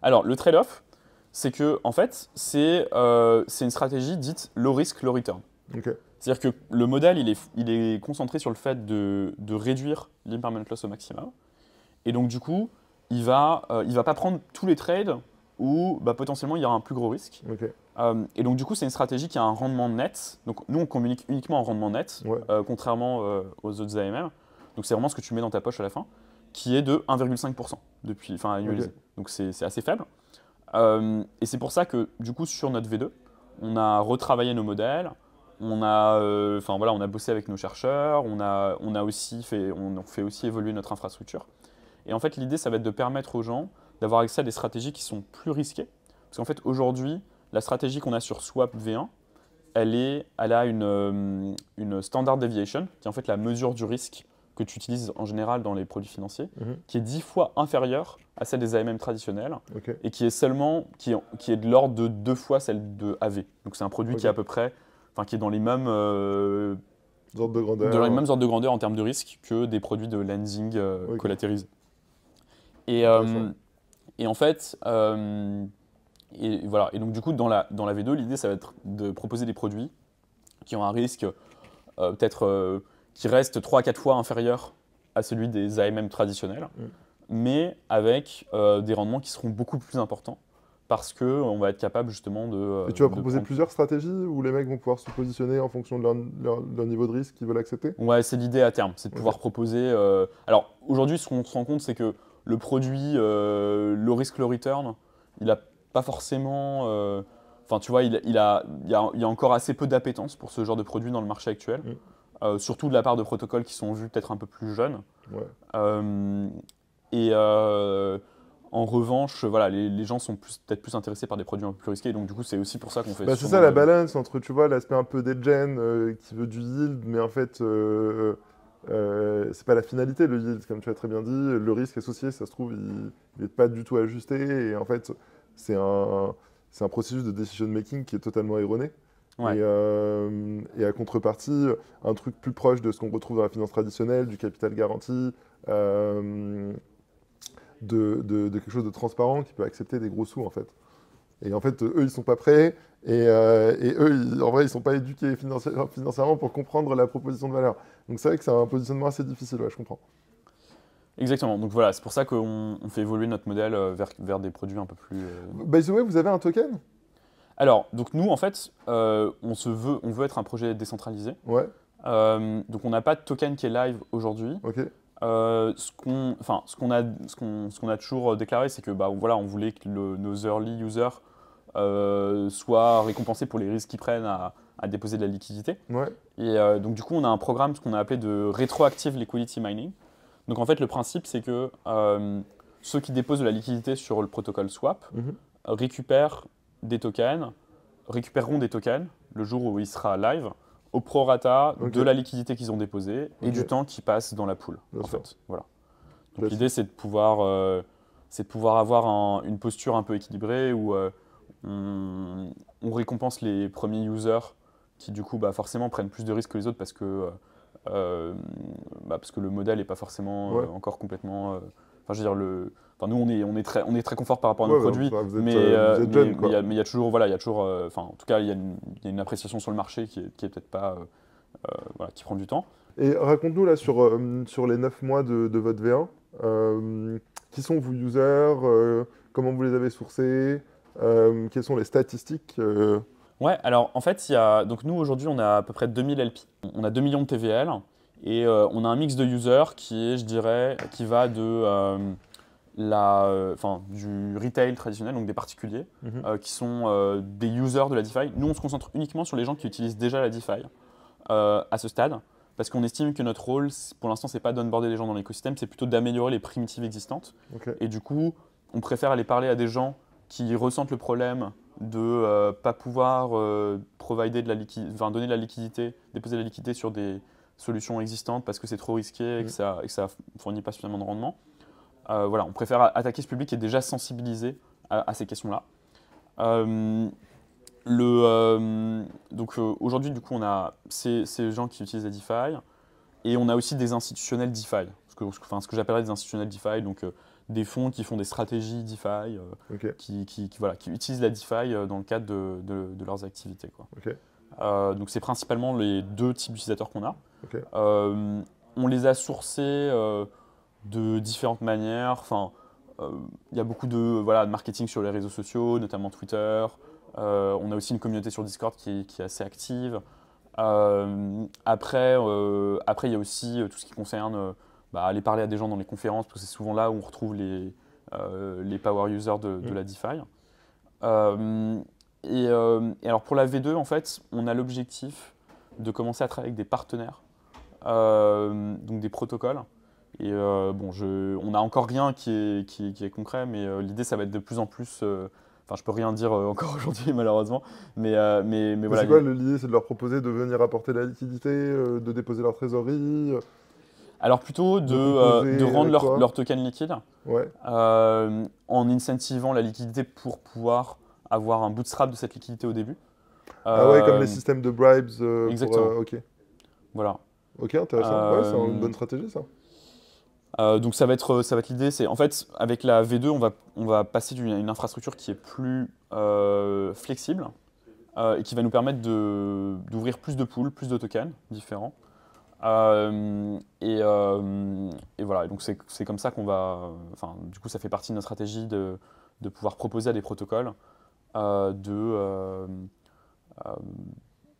Alors, le trade-off, c'est que, en fait, c'est une stratégie dite low risk, low return. Ok, C'est-à-dire que le modèle, il est concentré sur le fait de réduire l'impermanent loss au maximum. Et donc, du coup, il va pas prendre tous les trades où potentiellement il y aura un plus gros risque. ok, Et donc, du coup, c'est une stratégie qui a un rendement net. Donc, nous, on communique uniquement en rendement net, ouais, contrairement aux autres AMM. Donc, c'est vraiment ce que tu mets dans ta poche à la fin, qui est de 1,5% annualisé. Ok. Donc, c'est assez faible. Et c'est pour ça que, du coup, sur notre V2, on a retravaillé nos modèles. On a bossé avec nos chercheurs. On fait aussi évoluer notre infrastructure. Et en fait, l'idée, ça va être de permettre aux gens d'avoir accès à des stratégies qui sont plus risquées. Parce qu'en fait, aujourd'hui, la stratégie qu'on a sur Swap V1, elle a une standard deviation, qui est en fait la mesure du risque que tu utilises en général dans les produits financiers, mhm, qui est 10 fois inférieure à celle des AMM traditionnels ok, et qui est de l'ordre de 2 fois celle de AV. Donc c'est un produit Ok. qui est à peu près, qui est dans les mêmes, ordre de grandeur. dans les mêmes ordres de grandeur en termes de risque que des produits de lending Ok. collatéralisés. Et, Intéressant. et en fait, et voilà. Et donc du coup, dans la V2, l'idée, ça va être de proposer des produits qui ont un risque peut-être qui reste 3 à 4 fois inférieur à celui des AMM traditionnels, Mm. mais avec des rendements qui seront beaucoup plus importants parce qu'on va être capable justement de... Et tu vas de proposer prendre- plusieurs stratégies où les mecs vont pouvoir se positionner en fonction de leur niveau de risque qu'ils veulent accepter? Ouais, c'est l'idée à terme, c'est de Ok. pouvoir proposer... Alors aujourd'hui, ce qu'on se rend compte, c'est que le produit low risk, low return, il n'a pas forcément... Enfin, tu vois, il y a encore assez peu d'appétence pour ce genre de produit dans le marché actuel, surtout de la part de protocoles qui sont vus peut-être un peu plus jeunes. Ouais. Et en revanche, voilà, les gens sont peut-être plus intéressés par des produits un peu plus risqués, donc du coup, c'est aussi pour ça qu'on fait... Bah, c'est sûrement ça la de- balance entre, tu vois, l'aspect un peu degen qui veut du yield, mais en fait c'est pas la finalité, le yield, comme tu as très bien dit. Le risque associé, ça se trouve, il n'est pas du tout ajusté. Et en fait, c'est un processus de decision making qui est totalement erroné. Ouais. Et à contrepartie, un truc plus proche de ce qu'on retrouve dans la finance traditionnelle, du capital garanti, de quelque chose de transparent qui peut accepter des gros sous, en fait. Et en fait, eux, ils sont pas prêts. Et eux, en vrai, ils sont pas éduqués financièrement pour comprendre la proposition de valeur. Donc c'est vrai que c'est un positionnement assez difficile, ouais, je comprends. Exactement. Donc voilà, c'est pour ça qu'on fait évoluer notre modèle vers des produits un peu plus. By the way, vous avez un token? Alors, donc nous, en fait, on veut être un projet décentralisé. Ouais, Donc on n'a pas de token qui est live aujourd'hui. ok, Ce qu'on a toujours déclaré, c'est que bah, voilà, on voulait que nos early users soient récompensés pour les risques qu'ils prennent à déposer de la liquidité. ouais, Et donc du coup, on a un programme, ce qu'on a appelé de Retroactive Liquidity Mining. Donc en fait, le principe, c'est que ceux qui déposent de la liquidité sur le protocole Swap mhm, récupéreront des tokens le jour où il sera live, au prorata ok, de la liquidité qu'ils ont déposée et ok, du temps qui passe dans la pool. bien En sûr. fait. Voilà. Donc Classique. l'idée, c'est de pouvoir avoir une posture un peu équilibrée où on récompense les premiers users qui du coup bah, forcément prennent plus de risques que les autres euh, parce que le modèle n'est pas forcément Ouais, encore complètement. Enfin, je veux dire, enfin, nous, on est très confort par rapport à nos ouais, produits, bah, mais vous êtes jeune, quoi. il y a toujours, voilà, il y a toujours, enfin, en tout cas, il y a une appréciation sur le marché qui est peut-être pas, voilà, qui prend du temps. Et raconte-nous là sur les 9 mois de votre V1, qui sont vos users, comment vous les avez sourcés, quelles sont les statistiques Ouais, alors en fait, donc nous aujourd'hui, on a à peu près 2000 LP. On a 2 millions de TVL et on a un mix de users qui est, je dirais, qui va de du retail traditionnel, donc des particuliers, Mhm. qui sont des users de la DeFi. Nous, on se concentre uniquement sur les gens qui utilisent déjà la DeFi à ce stade, parce qu'on estime que notre rôle, pour l'instant, c'est pas d'onboarder les gens dans l'écosystème, c'est plutôt d'améliorer les primitives existantes. Ok, Et du coup, on préfère aller parler à des gens qui ressentent le problème de pas pouvoir provider donner de la liquidité, déposer de la liquidité sur des solutions existantes parce que c'est trop risqué et Mhm. que ça fournit pas suffisamment de rendement. Voilà, on préfère attaquer ce public qui est déjà sensibilisé à ces questions-là. Euh, Aujourd'hui, du coup, on a ces gens qui utilisent la DeFi et on a aussi des institutionnels DeFi, ce que j'appellerais des institutionnels DeFi, donc des fonds qui font des stratégies DeFi, ok, voilà, qui utilisent la DeFi dans le cadre de leurs activités, quoi. ok, Donc c'est principalement les deux types d'utilisateurs qu'on a. ok, On les a sourcés de différentes manières. Enfin, il y a beaucoup de marketing sur les réseaux sociaux, notamment Twitter. On a aussi une communauté sur Discord qui est assez active. Après, il y a aussi tout ce qui concerne aller parler à des gens dans les conférences, parce que c'est souvent là où on retrouve les power users de la DeFi. Et alors pour la V2, en fait, on a l'objectif de commencer à travailler avec des partenaires, donc des protocoles. Et on n'a encore rien qui est concret, mais l'idée, ça va être de plus en plus. Enfin, je peux rien dire encore aujourd'hui, malheureusement. Mais voilà. c'est quoi l'idée? C'est de leur proposer de venir apporter la liquidité, de déposer leur trésorerie, Alors plutôt de composer de rendre avec toi? leur token liquide Ouais. en incentivant la liquidité pour pouvoir avoir un bootstrap de cette liquidité au début. Ah ouais, comme les Euh, systèmes de bribes Exactement. Ok. Voilà. Ok, intéressant. Ouais, c'est une Euh, bonne stratégie, ça. donc ça va être l'idée. C'est en fait avec la V2, on va passer d'une infrastructure qui est plus flexible et qui va nous permettre d'ouvrir plus de pools, plus de tokens différents. Et voilà. Et donc c'est comme ça qu'on va. Enfin, du coup, ça fait partie de notre stratégie de pouvoir proposer à des protocoles euh, de euh, euh,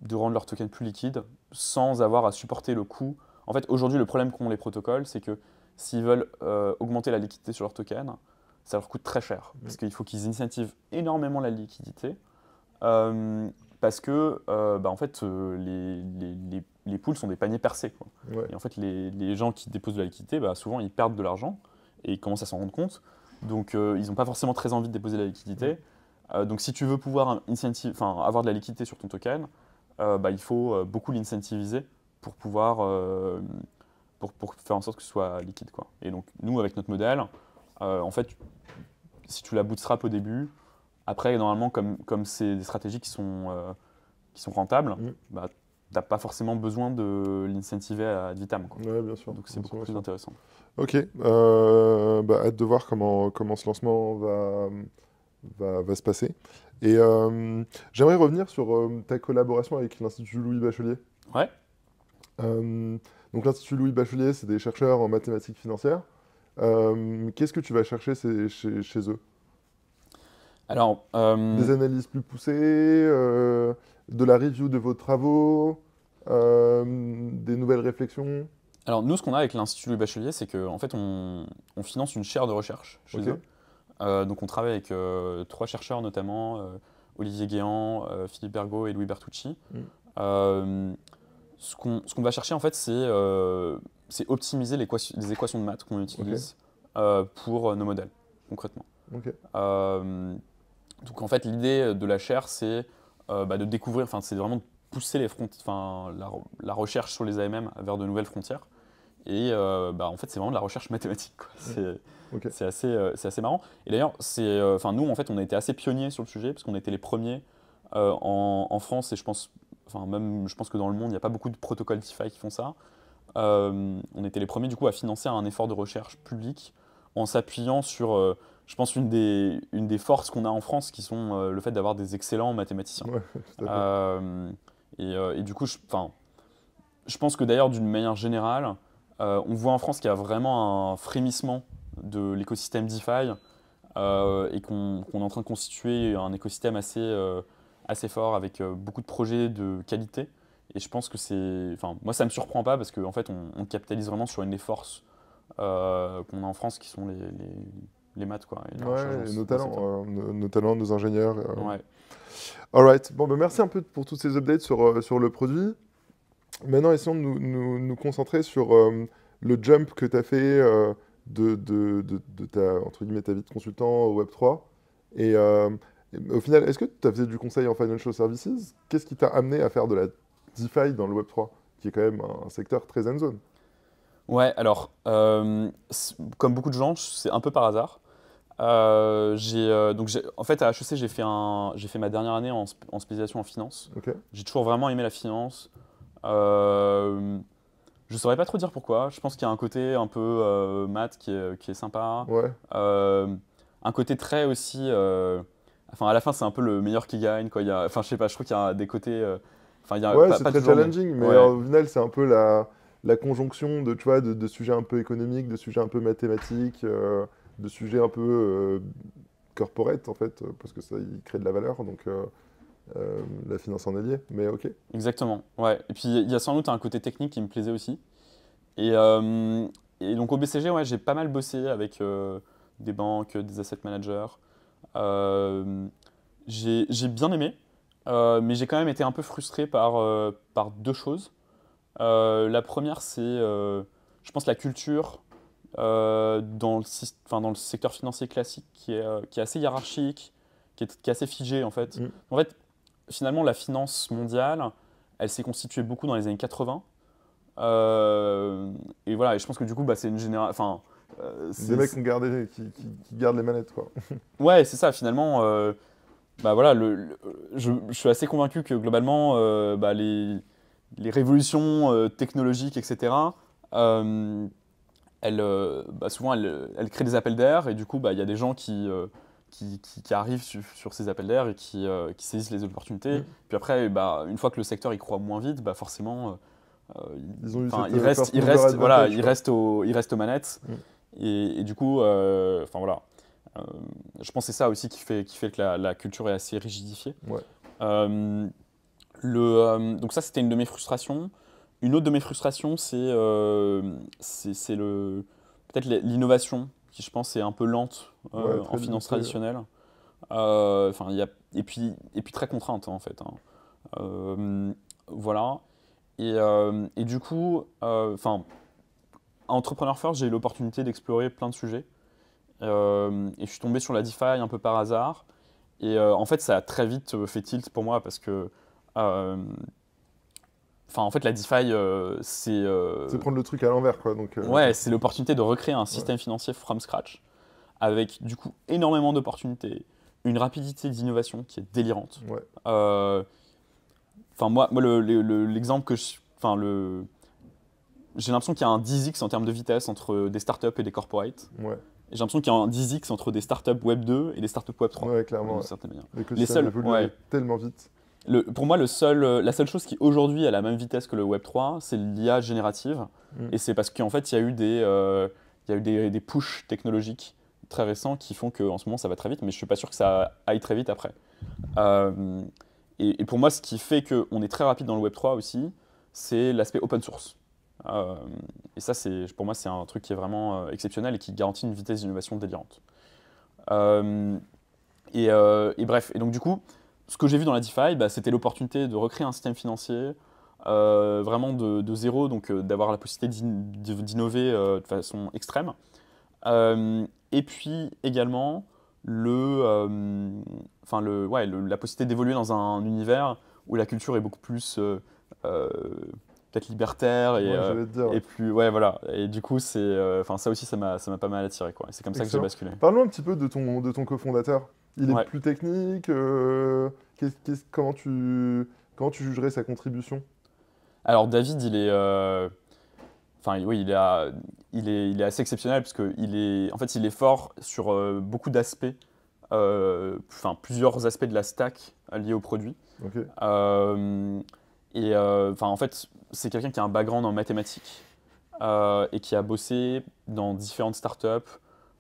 de rendre leurs tokens plus liquides sans avoir à supporter le coût. En fait, aujourd'hui, le problème qu'ont les protocoles, c'est que s'ils veulent augmenter la liquidité sur leurs tokens, ça leur coûte très cher. Parce qu'il faut qu'ils incentivent énormément la liquidité. euh, Parce que en fait, les pools sont des paniers percés, quoi. Ouais. Et en fait, les gens qui déposent de la liquidité, souvent, ils perdent de l'argent et ils commencent à s'en rendre compte. Donc, ils n'ont pas forcément très envie de déposer de la liquidité. Donc, si tu veux pouvoir avoir de la liquidité sur ton token, il faut beaucoup l'incentiviser pour pouvoir pour faire en sorte que ce soit liquide, quoi. Et donc, nous, avec notre modèle, en fait, si tu la bootstrap au début, après, normalement, comme c'est des stratégies qui sont rentables, bah, tu n'as pas forcément besoin de l'incentiver à ad vitam, quoi. Ouais, bien sûr. Donc, c'est beaucoup plus intéressant. Ok, hâte de voir comment ce lancement va se passer. Et j'aimerais revenir sur ta collaboration avec l'Institut Louis Bachelier. Ouais. Donc l'Institut Louis Bachelier, c'est des chercheurs en mathématiques financières. Qu'est-ce que tu vas chercher chez eux? Alors, Des analyses plus poussées, de la review de vos travaux, des nouvelles réflexions? alors, nous, ce qu'on a avec l'Institut Louis Bachelier, c'est qu'en fait, on finance une chaire de recherche chez Ok. eux. Donc, on travaille avec 3 chercheurs, notamment Olivier Guéant, Philippe Bergot et Louis Bertucci. Ce qu'on va chercher, en fait, c'est optimiser les équations de maths qu'on utilise pour nos modèles, concrètement. Ok. Donc, en fait, l'idée de la chaire, c'est de découvrir, enfin, c'est vraiment de pousser la recherche sur les AMM vers de nouvelles frontières. Et en fait, c'est vraiment de la recherche mathématique, quoi. C'est assez marrant. Et d'ailleurs, nous, en fait, on a été assez pionniers sur le sujet, parce qu'on a été les premiers en France, et je pense que dans le monde, il n'y a pas beaucoup de protocoles DeFi qui font ça. On était les premiers, du coup, à financer un effort de recherche public en s'appuyant sur, je pense, une des forces qu'on a en France, qui sont le fait d'avoir des excellents mathématiciens. Ouais, tout à fait. Et du coup, je pense que d'ailleurs, d'une manière générale, on voit en France qu'il y a vraiment un frémissement de l'écosystème DeFi et qu'on est en train de constituer un écosystème assez fort avec beaucoup de projets de qualité. Et je pense que moi, ça ne me surprend pas parce qu'en fait, on capitalise vraiment sur une des forces qu'on a en France qui sont les maths, quoi. Et la recherche Ouais, et dans nos ce secteur. talents, nos talents, nos ingénieurs. Ouais. Alright. Bon, merci un peu pour tous ces updates sur le produit. Maintenant, essayons de nous concentrer sur le jump que tu as fait de entre guillemets, ta vie de consultant au Web3. Et au final, est-ce que tu as fait du conseil en financial services? Qu'est-ce qui t'a amené à faire de la DeFi dans le Web3, qui est quand même un secteur très end zone? Ouais, alors, comme beaucoup de gens, c'est un peu par hasard. En fait, à HEC, j'ai fait ma dernière année en spécialisation en finance. Ok. J'ai toujours vraiment aimé la finance. Je ne saurais pas trop dire pourquoi. Je pense qu'il y a un côté un peu maths qui est sympa. Ouais. Un côté très aussi. À la fin, c'est un peu le meilleur qui gagne, quoi. Je sais pas, je trouve qu'il y a des côtés. Il y a Ouais, pas, c'est pas très toujours, challenging, mais ouais. au final, c'est un peu la conjonction de, tu vois, de sujets un peu économiques, de sujets un peu mathématiques, de sujets un peu corporate, en fait, parce que ça, il crée de la valeur, donc la finance en est liée, mais ok. Exactement. Ouais. Et puis, il y a sans doute un côté technique qui me plaisait aussi. Et donc, au BCG, ouais, j'ai pas mal bossé avec des banques, des asset managers. Euh, j'ai bien aimé, mais j'ai quand même été un peu frustré par 2 choses. La première, c'est, je pense, la culture dans le secteur financier classique qui est assez hiérarchique, qui est assez figée en fait. Mm. En fait, finalement, la finance mondiale, elle s'est constituée beaucoup dans les années 80. Et voilà, et je pense que du coup, c'est une génération. Des mecs qui gardent les manettes, quoi. Ouais, c'est ça, finalement. Voilà, je suis assez convaincu que globalement, les révolutions technologiques, etc., souvent elles créent des appels d'air, et du coup, il y a des gens qui arrivent sur ces appels d'air et qui saisissent les opportunités. Mm. Puis après, une fois que le secteur il croît moins vite, forcément, Ils ont eu il reste, first mover voilà, advantage, quoi. il reste aux manettes. Mm. Et du coup, voilà. Je pense que c'est ça aussi qui fait que la culture est assez rigidifiée. Ouais. Donc ça, c'était une de mes frustrations. Une autre de mes frustrations, c'est peut-être l'innovation, qui je pense est un peu lente Ouais, en très finance limité. traditionnelle. Et puis très contrainte, en fait, hein. Voilà. Et du coup, à Entrepreneur First, j'ai eu l'opportunité d'explorer plein de sujets. Et je suis tombé sur la DeFi un peu par hasard. Et en fait, ça a très vite fait tilt pour moi parce que en fait, la DeFi, c'est C'est prendre le truc à l'envers, quoi. Donc, ouais, c'est l'opportunité de recréer un système financier from scratch, avec du coup énormément d'opportunités, une rapidité d'innovation qui est délirante. ouais, Moi, l'exemple que j'ai l'impression qu'il y a un 10x en termes de vitesse entre des startups et des corporates. ouais, Et j'ai l'impression qu'il y a un 10x entre des startups Web 2 et des startups Web 3. ouais, clairement. d'une Ouais. certaine manière. L'écosystème évolue ouais. tellement vite. Pour moi, la seule chose qui aujourd'hui a la même vitesse que le Web 3, c'est l'IA générative. Et c'est parce qu'en fait, il y a eu des pushs technologiques très récents qui font qu'en ce moment, ça va très vite, mais je ne suis pas sûr que ça aille très vite après. Et pour moi, ce qui fait qu'on est très rapide dans le Web 3 aussi, c'est l'aspect open source. Et ça, pour moi, c'est un truc qui est vraiment exceptionnel et qui garantit une vitesse d'innovation délirante. Et bref, et donc du coup, ce que j'ai vu dans la DeFi, c'était l'opportunité de recréer un système financier vraiment de zéro, donc d'avoir la possibilité d'innover de façon extrême. Et puis également la possibilité d'évoluer dans un univers où la culture est beaucoup plus peut-être libertaire et, Ouais, j'allais te dire, ouais. et plus ouais voilà. Et du coup ça aussi ça m'a pas mal attiré quoi. Et c'est comme ça que j'ai Excellent. basculé. Parlons un petit peu de ton cofondateur. Il est Ouais. plus technique. Comment tu jugerais sa contribution? Alors David, oui, il est assez exceptionnel parce qu'il est fort sur beaucoup d'aspects, plusieurs aspects de la stack liés au produit. Ok. En fait, c'est quelqu'un qui a un background en mathématiques et qui a bossé dans différentes startups,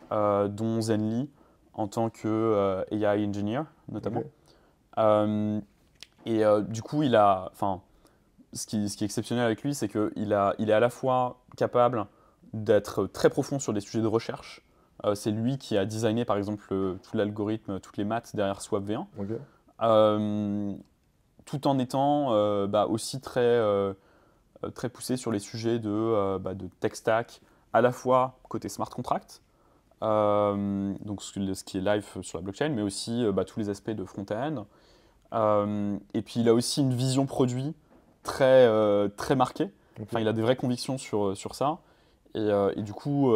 dont Zenly en tant que AI engineer notamment. Ok. Du coup, ce qui est exceptionnel avec lui, c'est qu'il est à la fois capable d'être très profond sur des sujets de recherche. C'est lui qui a designé par exemple tout l'algorithme, toutes les maths derrière Swap V1, Ok. tout en étant aussi très poussé sur les sujets de tech stack, à la fois côté smart contract, donc ce qui est live sur la blockchain, mais aussi tous les aspects de front-end. Et puis il a aussi une vision produit très marquée. Ok. Il a des vraies convictions sur ça. Et du coup,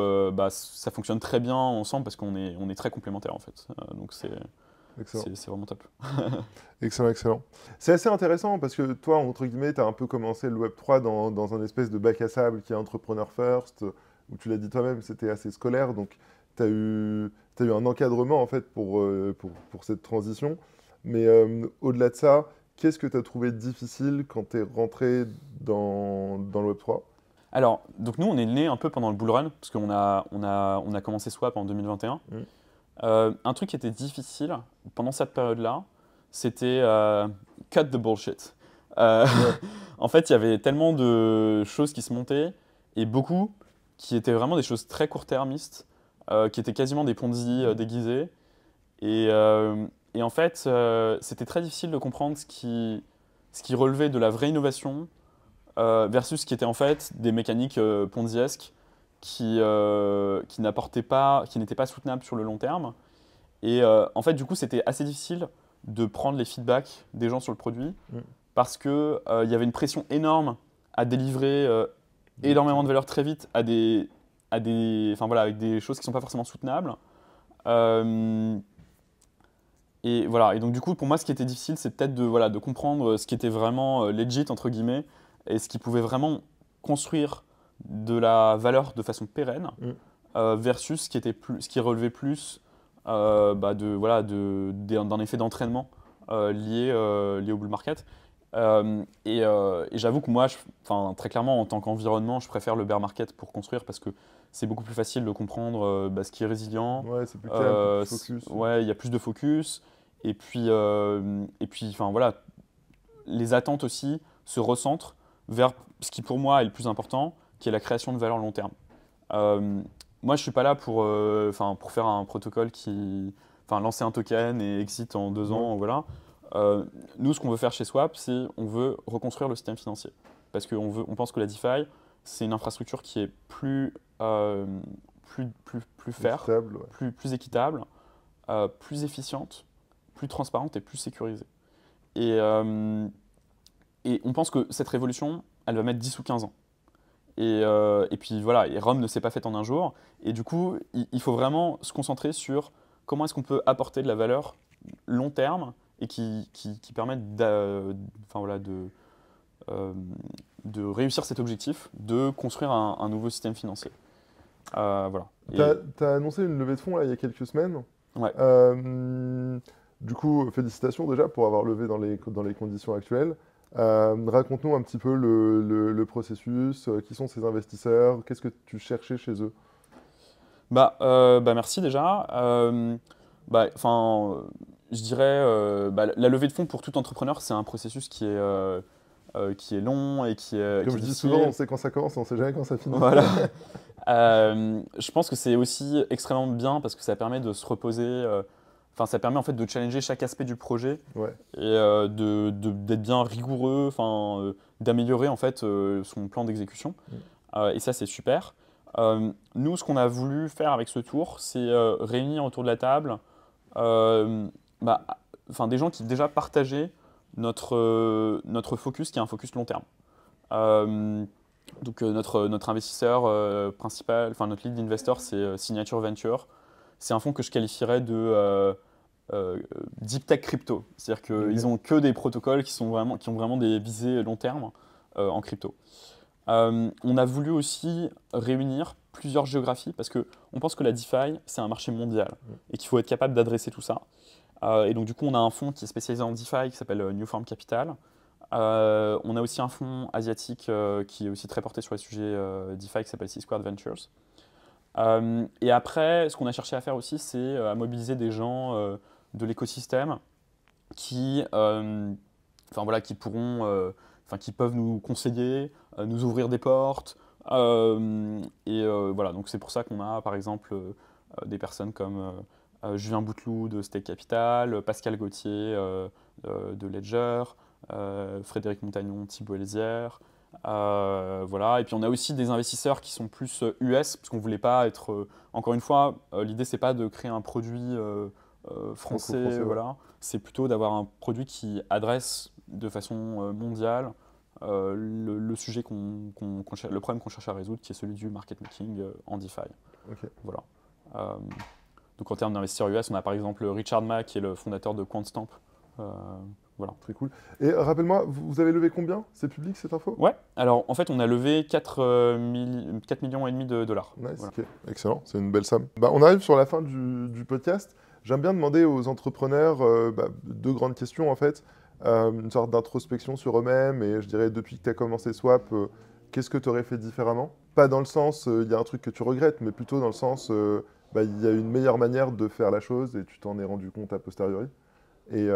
ça fonctionne très bien ensemble parce qu'on est très complémentaires en fait. Donc Excellent. c'est vraiment top. Excellent, excellent. C'est assez intéressant parce que toi, entre guillemets, tu as un peu commencé le Web3 dans un espèce de bac à sable qui est entrepreneur first, où tu l'as dit toi-même, c'était assez scolaire. Donc, tu as eu un encadrement en fait pour cette transition. Mais au-delà de ça, qu'est-ce que tu as trouvé difficile quand tu es rentré dans le Web3? Alors, donc nous, on est né un peu pendant le bull run parce qu'on a commencé Swap en 2021. Un truc qui était difficile pendant cette période-là, c'était cut the bullshit. En fait, il y avait tellement de choses qui se montaient et beaucoup qui étaient vraiment des choses très court-termistes, qui étaient quasiment des Ponzi déguisés. Et en fait, c'était très difficile de comprendre ce qui relevait de la vraie innovation versus ce qui était en fait des mécaniques ponziesques qui n'étaient pas soutenables sur le long terme. Et en fait, du coup, c'était assez difficile de prendre les feedbacks des gens sur le produit parce qu'il y avait une pression énorme à délivrer énormément de valeur très vite avec des choses qui ne sont pas forcément soutenables. Et voilà. Et donc, du coup, pour moi, ce qui était difficile, c'est peut-être de comprendre ce qui était vraiment legit, entre guillemets, et ce qui pouvait vraiment construire de la valeur de façon pérenne versus ce qui relevait plus d'un effet d'entraînement lié au bull market. Et j'avoue que moi, très clairement, en tant qu'environnement, je préfère le bear market pour construire parce que c'est beaucoup plus facile de comprendre ce qui est résilient. Ouais, c'est plus calme, plus focus. Ouais, il y a plus de focus. Et puis voilà, les attentes aussi se recentrent vers ce qui pour moi est le plus important, qui est la création de valeur long terme. Moi, je suis pas là pour faire un protocole lancer un token et exit en 2 ans, voilà. Nous, ce qu'on veut faire chez Swap, c'est on veut reconstruire le système financier. Parce qu'on pense que la DeFi, c'est une infrastructure qui est plus fair, Équitable, ouais. plus équitable, plus efficiente, plus transparente et plus sécurisée. Et Et on pense que cette révolution, elle va mettre 10 ou 15 ans. Et puis voilà, et Rome ne s'est pas faite en un jour. Et du coup, il faut vraiment se concentrer sur comment est-ce qu'on peut apporter de la valeur long terme et qui permettent enfin, voilà, euh, de réussir cet objectif, de construire un nouveau système financier. Voilà. T'as annoncé une levée de fonds là, il y a quelques semaines. Ouais. Euh, du coup, félicitations déjà pour avoir levé dans les conditions actuelles. Raconte-nous un petit peu le processus, qui sont ces investisseurs, qu'est-ce que tu cherchais chez eux? Bah merci déjà. Enfin, je dirais, la levée de fonds pour tout entrepreneur, c'est un processus qui est long et Comme qui est je dis souvent, on difficile. sait quand ça commence, on sait jamais quand ça finit. Voilà. Je pense que c'est aussi extrêmement bien parce que ça permet de se reposer. Enfin, ça permet en fait de challenger chaque aspect du projet Ouais, et d'être bien rigoureux, enfin, d'améliorer en fait son plan d'exécution. Mm. Et ça, c'est super. Nous, ce qu'on a voulu faire avec ce tour, c'est réunir autour de la table euh, bah, enfin, des gens qui déjà partageaient notre focus, qui est un focus long terme. Euh, notre investisseur principal, enfin notre lead investor, c'est Signature Venture. C'est un fonds que je qualifierais de euh, deep tech crypto. C'est-à-dire qu'ils ok. ont que des protocoles qui ont vraiment des visées long terme en crypto. On a voulu aussi réunir plusieurs géographies parce qu'on pense que la DeFi, c'est un marché mondial Mm. et qu'il faut être capable d'adresser tout ça. Et donc, du coup, on a un fonds qui est spécialisé en DeFi qui s'appelle New Form Capital. On a aussi un fonds asiatique qui est aussi très porté sur les sujets DeFi qui s'appelle Sea Squared Ventures. Et après, ce qu'on a cherché à faire aussi, c'est à mobiliser des gens de l'écosystème qui, enfin, voilà, qui pourront, enfin, qui peuvent nous conseiller, nous ouvrir des portes. Voilà, donc c'est pour ça qu'on a par exemple des personnes comme Julien Bouteloup de Stake Capital, Pascal Gauthier de Ledger, Frédéric Montagnon, Thibault Hézières. Voilà. Et puis on a aussi des investisseurs qui sont plus US, parce qu'on ne voulait pas être. Encore une fois, l'idée c'est pas de créer un produit français, Franco-français, ouais. voilà. C'est plutôt d'avoir un produit qui adresse de façon mondiale le sujet le problème qu'on cherche à résoudre, qui est celui du market making en DeFi. Ok. Voilà. Euh, donc en termes d'investisseurs US, on a par exemple Richard Ma, qui est le fondateur de QuantStamp. Euh, voilà. Très cool. Et rappelle-moi, vous avez levé combien? C'est public cette info? Ouais, alors en fait, on a levé 4 millions et demi de dollars. Nice, Voilà. ok. Excellent, c'est une belle somme. Bah, on arrive sur la fin du podcast. J'aime bien demander aux entrepreneurs deux grandes questions en fait. Une sorte d'introspection sur eux-mêmes et je dirais depuis que tu as commencé Swap, qu'est-ce que tu aurais fait différemment? Pas dans le sens il y a un truc que tu regrettes, mais plutôt dans le sens il y a une meilleure manière de faire la chose et tu t'en es rendu compte a posteriori. Et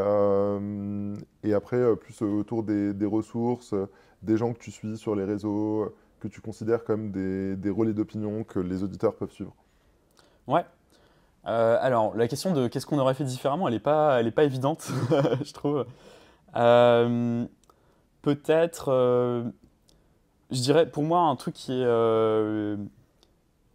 après, plus autour des ressources, des gens que tu suis sur les réseaux, que tu considères comme des relais d'opinion que les auditeurs peuvent suivre. Ouais. Alors, la question de qu'est-ce qu'on aurait fait différemment, elle est pas évidente, je trouve. Euh, Peut-être, je dirais, pour moi, un truc qui est,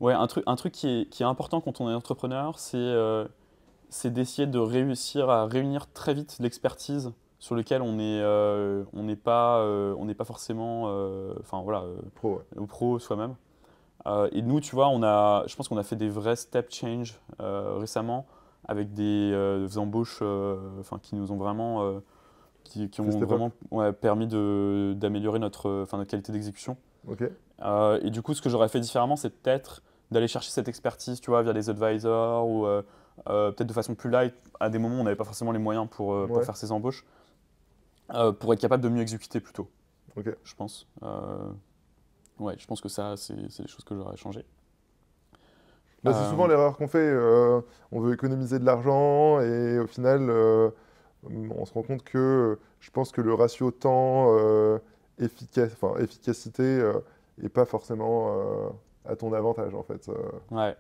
ouais, un truc qui est important quand on est entrepreneur, c'est d'essayer de réussir à réunir très vite l'expertise sur lequel on n'est pas forcément, enfin voilà, Pro, ouais. pro soi-même. Et nous, tu vois, je pense qu'on a fait des vrais step change récemment avec des embauches, enfin qui nous ont vraiment, qui Fais ont step up. vraiment permis d'améliorer notre qualité d'exécution. Ok. Et du coup, ce que j'aurais fait différemment, c'est peut-être d'aller chercher cette expertise, tu vois, via des advisors ou peut-être de façon plus light, à des moments où on n'avait pas forcément les moyens pour Ouais. faire ces embauches, pour être capable de mieux exécuter plus tôt, Ok. je pense. Ouais, je pense que ça, c'est des choses que j'aurais changé. Bah, c'est souvent Euh, l'erreur qu'on fait. On veut économiser de l'argent et au final, on se rend compte que je pense que le ratio temps efficacité est pas forcément à ton avantage en fait. ouais.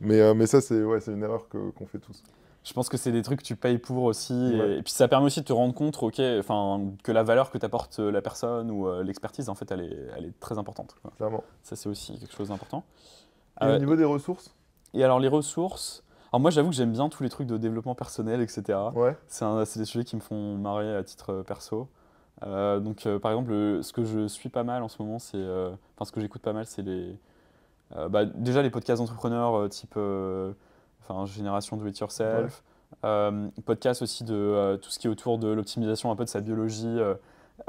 Mais ça, c'est une erreur qu'on fait tous. Je pense que c'est des trucs que tu payes pour aussi. Ouais, Et puis ça permet aussi de te rendre compte enfin, que la valeur que t'apporte la personne ou l'expertise, en fait, elle est très importante, quoi. clairement. Ça, c'est aussi quelque chose d'important. Et au niveau des ressources? Et alors, les ressources. Alors, moi, j'avoue que j'aime bien tous les trucs de développement personnel, etc. Ouais, C'est des sujets qui me font marrer à titre perso. Par exemple, ce que je suis pas mal en ce moment, ce que j'écoute pas mal, c'est déjà les podcasts d'entrepreneurs type Génération Do It Ouais, Yourself, podcast aussi de tout ce qui est autour de l'optimisation un peu de sa biologie.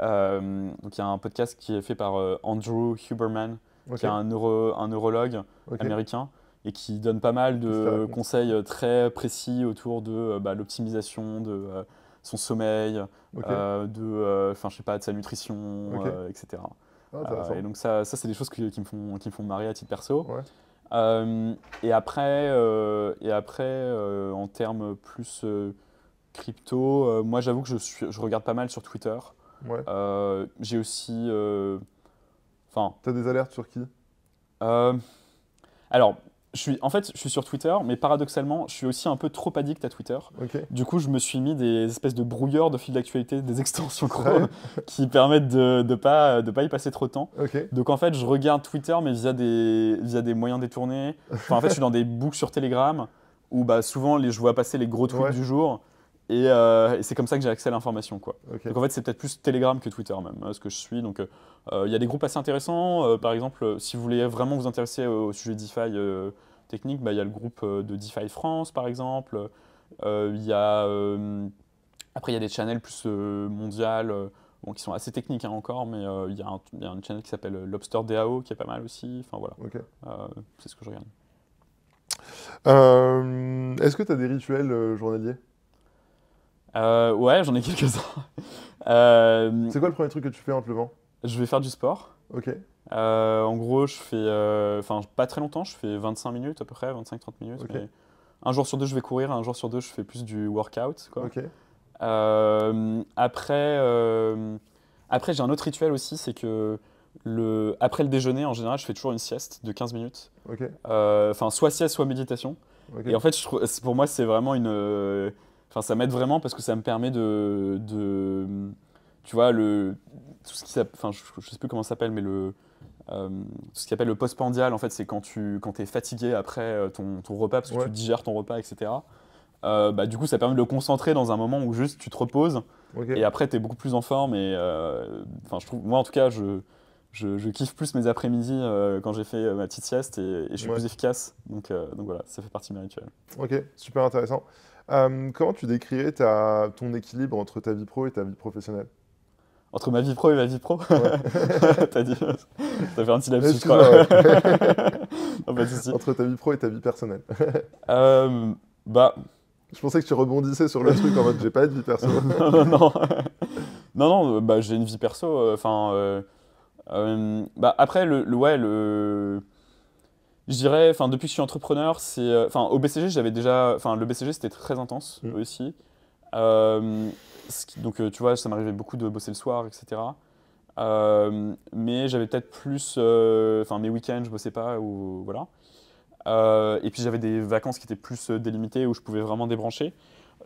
Donc il y a un podcast qui est fait par Andrew Huberman, qui ok, est un neurologue ok. américain et qui donne pas mal Qu'est-ce qu'il de raconte? conseils très précis autour de l'optimisation de son sommeil, Ok, je sais pas, de sa nutrition, ok. etc. Ah, Et intéressant. donc ça c'est des choses qui me font marrer à titre perso. Ouais, En termes plus crypto, moi j'avoue que je regarde pas mal sur Twitter. ouais. J'ai aussi, enfin, T'as des alertes sur qui? euh, alors, je suis sur Twitter, mais paradoxalement, je suis aussi un peu trop addict à Twitter. Ok. Du coup, je me suis mis des espèces de brouilleurs de fil d'actualité, des extensions Sérieux? Chrome qui permettent de pas y passer trop de temps. Ok. Donc en fait, je regarde Twitter, mais via des moyens détournés. Enfin, en fait, je suis dans des boucles sur Telegram où souvent je vois passer les gros tweets Ouais, du jour. Et c'est comme ça que j'ai accès à l'information, quoi. ok. Donc en fait, c'est peut-être plus Telegram que Twitter même, ce que je suis. Donc il y a des groupes assez intéressants. Par exemple, si vous voulez vraiment vous intéresser au sujet DeFi technique, il y a le groupe de DeFi France, par exemple. Il y a, Après, il y a des channels plus mondiales, bon, qui sont assez techniques hein, encore, mais il y a un channel qui s'appelle Lobster DAO qui est pas mal aussi. Enfin voilà, Ok. c'est ce que je regarde. Est-ce que t'as des rituels journaliers? Ouais, j'en ai quelques-uns. Euh, C'est quoi le premier truc que tu fais en te levant? je vais faire du sport. Ok, En gros, je fais, pas très longtemps, je fais 25 minutes à peu près, 25-30 minutes, ok, mais un jour sur deux, je vais courir, un jour sur deux, je fais plus du workout, quoi. ok, Après, j'ai un autre rituel aussi, c'est que après le déjeuner, en général, je fais toujours une sieste de 15 minutes. ok, Soit sieste, soit méditation. Et en ok. fait, pour moi, c'est vraiment ça m'aide vraiment parce que ça me permet tu vois, tout ce qui je sais plus comment ça s'appelle, mais tout ce qui s'appelle le postprandial, en fait, c'est quand tu es fatigué après ton repas parce que tu Ouais, digères ton repas, etc. Du coup, ça permet de le concentrer dans un moment où juste tu te reposes et ok. après tu es beaucoup plus en forme. Je trouve, moi en tout cas, je kiffe plus mes après-midi quand j'ai fait ma petite sieste et je suis Ouais, plus efficace. Donc voilà, ça fait partie de mes rituels. ok, super intéressant. Comment tu décrirais ton équilibre entre ta vie pro et ta vie professionnelle? Entre ma vie pro et ma vie pro, Ouais. t'as dit, t'as fait un petit lapsus, je crois. Excuse-moi, ouais. Non, pas de souci. Entre ta vie pro et ta vie personnelle. Euh, bah, Je pensais que tu rebondissais sur le truc en mode j'ai pas de vie perso. non, non, non. Non, non, j'ai une vie perso. Après, je dirais, depuis que je suis entrepreneur, au BCG, j'avais déjà, le BCG c'était très intense Mm. aussi. Donc, tu vois, ça m'arrivait beaucoup de bosser le soir, etc. Mais j'avais peut-être plus, mes week-ends, je bossais pas ou voilà. Et puis j'avais des vacances qui étaient plus délimitées où je pouvais vraiment débrancher.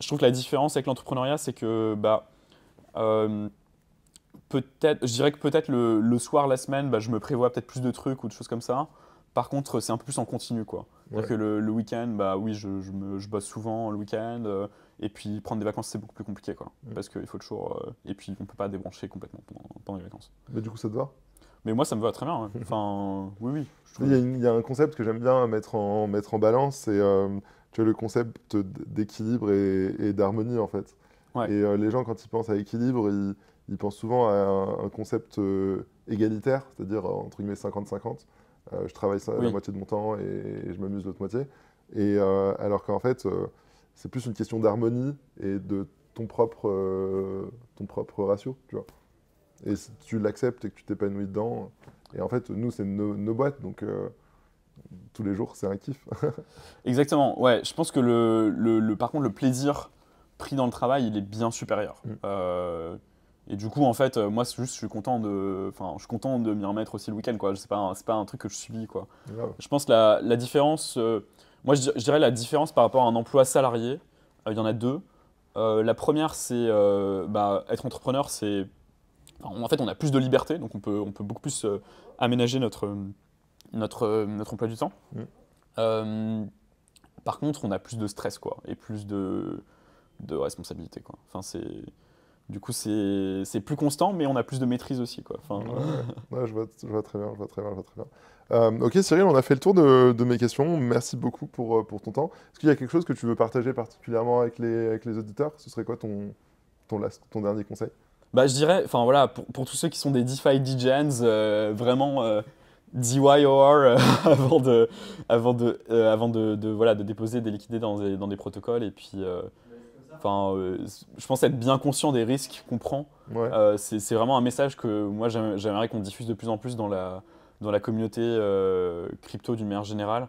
Je trouve que la différence avec l'entrepreneuriat, c'est que euh, je dirais que peut-être le soir, la semaine, je me prévois peut-être plus de trucs ou de choses comme ça. Par contre, c'est un peu plus en continu, quoi. C'est-à-dire Ouais. que le week-end, oui, je bosse souvent le week-end. Et puis prendre des vacances, c'est beaucoup plus compliqué, quoi. Mm. Parce qu'il faut toujours. Et puis on peut pas débrancher complètement pendant les vacances. Mais du coup, ça te va? Mais moi, ça me va très bien, ouais. Oui, oui. Il y a un concept que j'aime bien mettre en balance, c'est tu vois, le concept d'équilibre et d'harmonie en fait. Ouais, Et les gens, quand ils pensent à équilibre, ils pensent souvent à un concept égalitaire, c'est-à-dire entre guillemets 50-50. Je travaille ça la oui. moitié de mon temps et je m'amuse l'autre moitié. Et alors qu'en fait, c'est plus une question d'harmonie et de ton propre ratio, tu vois. Et si tu l'acceptes et que tu t'épanouis dedans, et en fait, nous, c'est nos boîtes, donc tous les jours, c'est un kiff. Exactement, ouais. Je pense que par contre, le plaisir pris dans le travail, il est bien supérieur. Mm. Et du coup, en fait, moi, c'est juste, je suis content de m'y remettre aussi le week-end, quoi. C'est pas un truc que je subis, quoi. Grave. Je pense que la différence, moi, je dirais la différence par rapport à un emploi salarié, il y en a deux. La première, c'est être entrepreneur, en fait, on a plus de liberté, donc on peut beaucoup plus aménager notre emploi du temps. Mm. Euh, Par contre, on a plus de stress, quoi, et plus de responsabilité, quoi. Du coup, c'est plus constant, mais on a plus de maîtrise aussi, quoi. Enfin, Ouais, je vois très bien, je vois très bien, je vois très bien. Ok, Cyril, on a fait le tour de mes questions. Merci beaucoup pour ton temps. Est-ce qu'il y a quelque chose que tu veux partager particulièrement avec les auditeurs? Ce serait quoi ton dernier conseil? bah, je dirais, enfin voilà, pour tous ceux qui sont des DeFi DJs, vraiment DYOR voilà, de déposer des liquidités dans des protocoles et puis enfin, je pense être bien conscient des risques qu'on prend. Ouais, C'est vraiment un message que moi j'aimerais qu'on diffuse de plus en plus dans la communauté crypto d'une manière générale.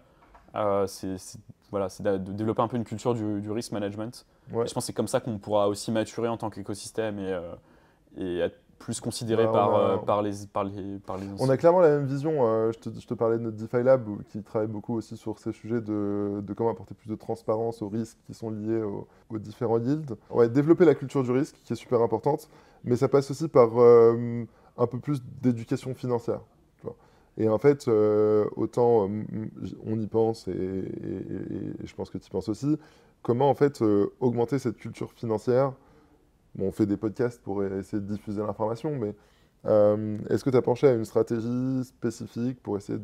Voilà, c'est de développer un peu une culture du risk management. Et ouais. je pense que c'est comme ça qu'on pourra aussi maturer en tant qu'écosystème et être plus considéré Bah, par les on a clairement la même vision. Je te parlais de notre DeFi Lab qui travaille beaucoup aussi sur ces sujets de comment apporter plus de transparence aux risques qui sont liés aux différents yields. Ouais, développer la culture du risque qui est super importante, mais ça passe aussi par un peu plus d'éducation financière. Tu vois. Et en fait, autant on y pense et je pense que tu y penses aussi, comment en fait augmenter cette culture financière. Bon, on fait des podcasts pour essayer de diffuser l'information, mais est-ce que tu as penché à une stratégie spécifique pour essayer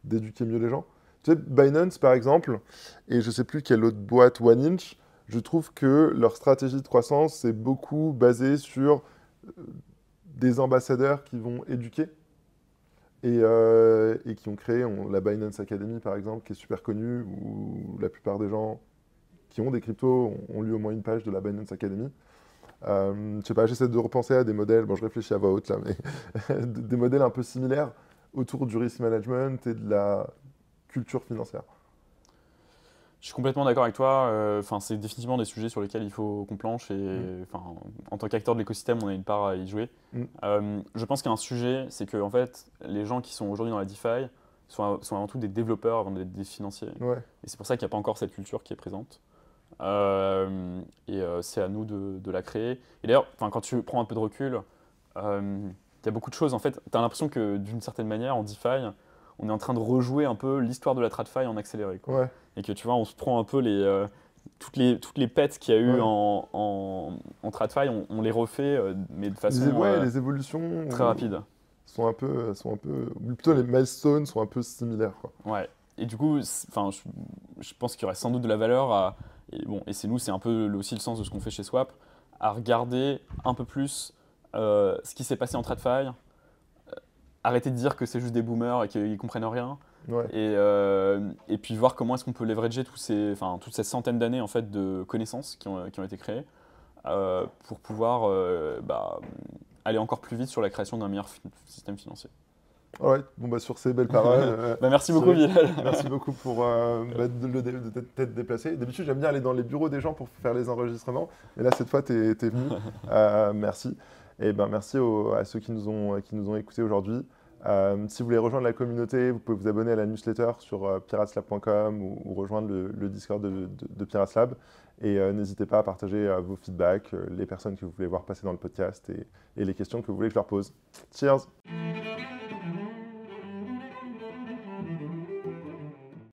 d'éduquer mieux les gens? Tu sais, Binance, par exemple, et je ne sais plus quelle autre boîte, OneInch, je trouve que leur stratégie de croissance, c'est beaucoup basé sur euh, des ambassadeurs qui vont éduquer et qui ont créé la Binance Academy, par exemple, qui est super connue, où la plupart des gens qui ont des cryptos ont lu au moins une page de la Binance Academy. Je sais pas, j'essaie de repenser à des modèles, bon je réfléchis à voix haute là, mais des modèles un peu similaires autour du risk management et de la culture financière. Je suis complètement d'accord avec toi. Enfin, c'est définitivement des sujets sur lesquels il faut qu'on planche et Mm. enfin, en tant qu'acteur de l'écosystème, on a une part à y jouer. Mm. Je pense qu'il y a un sujet, c'est que en fait, les gens qui sont aujourd'hui dans la DeFi sont avant tout des développeurs avant d'être des financiers. Ouais, Et c'est pour ça qu'il n'y a pas encore cette culture qui est présente. C'est à nous de la créer. Et d'ailleurs, enfin, quand tu prends un peu de recul, il y a beaucoup de choses. En fait, tu as l'impression que d'une certaine manière, en DeFi, on est en train de rejouer un peu l'histoire de la TradFi en accéléré, quoi. ouais, Et que tu vois, on se prend un peu toutes les pets qu'il y a eu ouais. en TradFi, on les refait, mais de façon Ouais, les évolutions très rapide. sont un peu, ou plutôt les milestones sont un peu similaires, quoi. Ouais. Et du coup, enfin, je pense qu'il y aurait sans doute de la valeur à. Et bon, et c'est un peu aussi le sens de ce qu'on fait chez Swap, à regarder un peu plus ce qui s'est passé en TradFi, arrêter de dire que c'est juste des boomers et qu'ils comprennent rien, Ouais. et puis voir comment est-ce qu'on peut leverager toutes ces centaines d'années en fait, de connaissances qui ont été créées pour pouvoir aller encore plus vite sur la création d'un meilleur système financier. Alright, bon bah sur ces belles paroles, Bah, merci beaucoup, Cyril, Bilal. merci beaucoup pour de t'être déplacé. D'habitude, j'aime bien aller dans les bureaux des gens pour faire les enregistrements, mais là, cette fois, t'es venu. Merci. Et ben merci à ceux qui nous ont écoutés aujourd'hui. Si vous voulez rejoindre la communauté, vous pouvez vous abonner à la newsletter sur pirateslab.com ou rejoindre le Discord de Pirateslab. Et n'hésitez pas à partager vos feedbacks, les personnes que vous voulez voir passer dans le podcast et les questions que vous voulez que je leur pose. Cheers!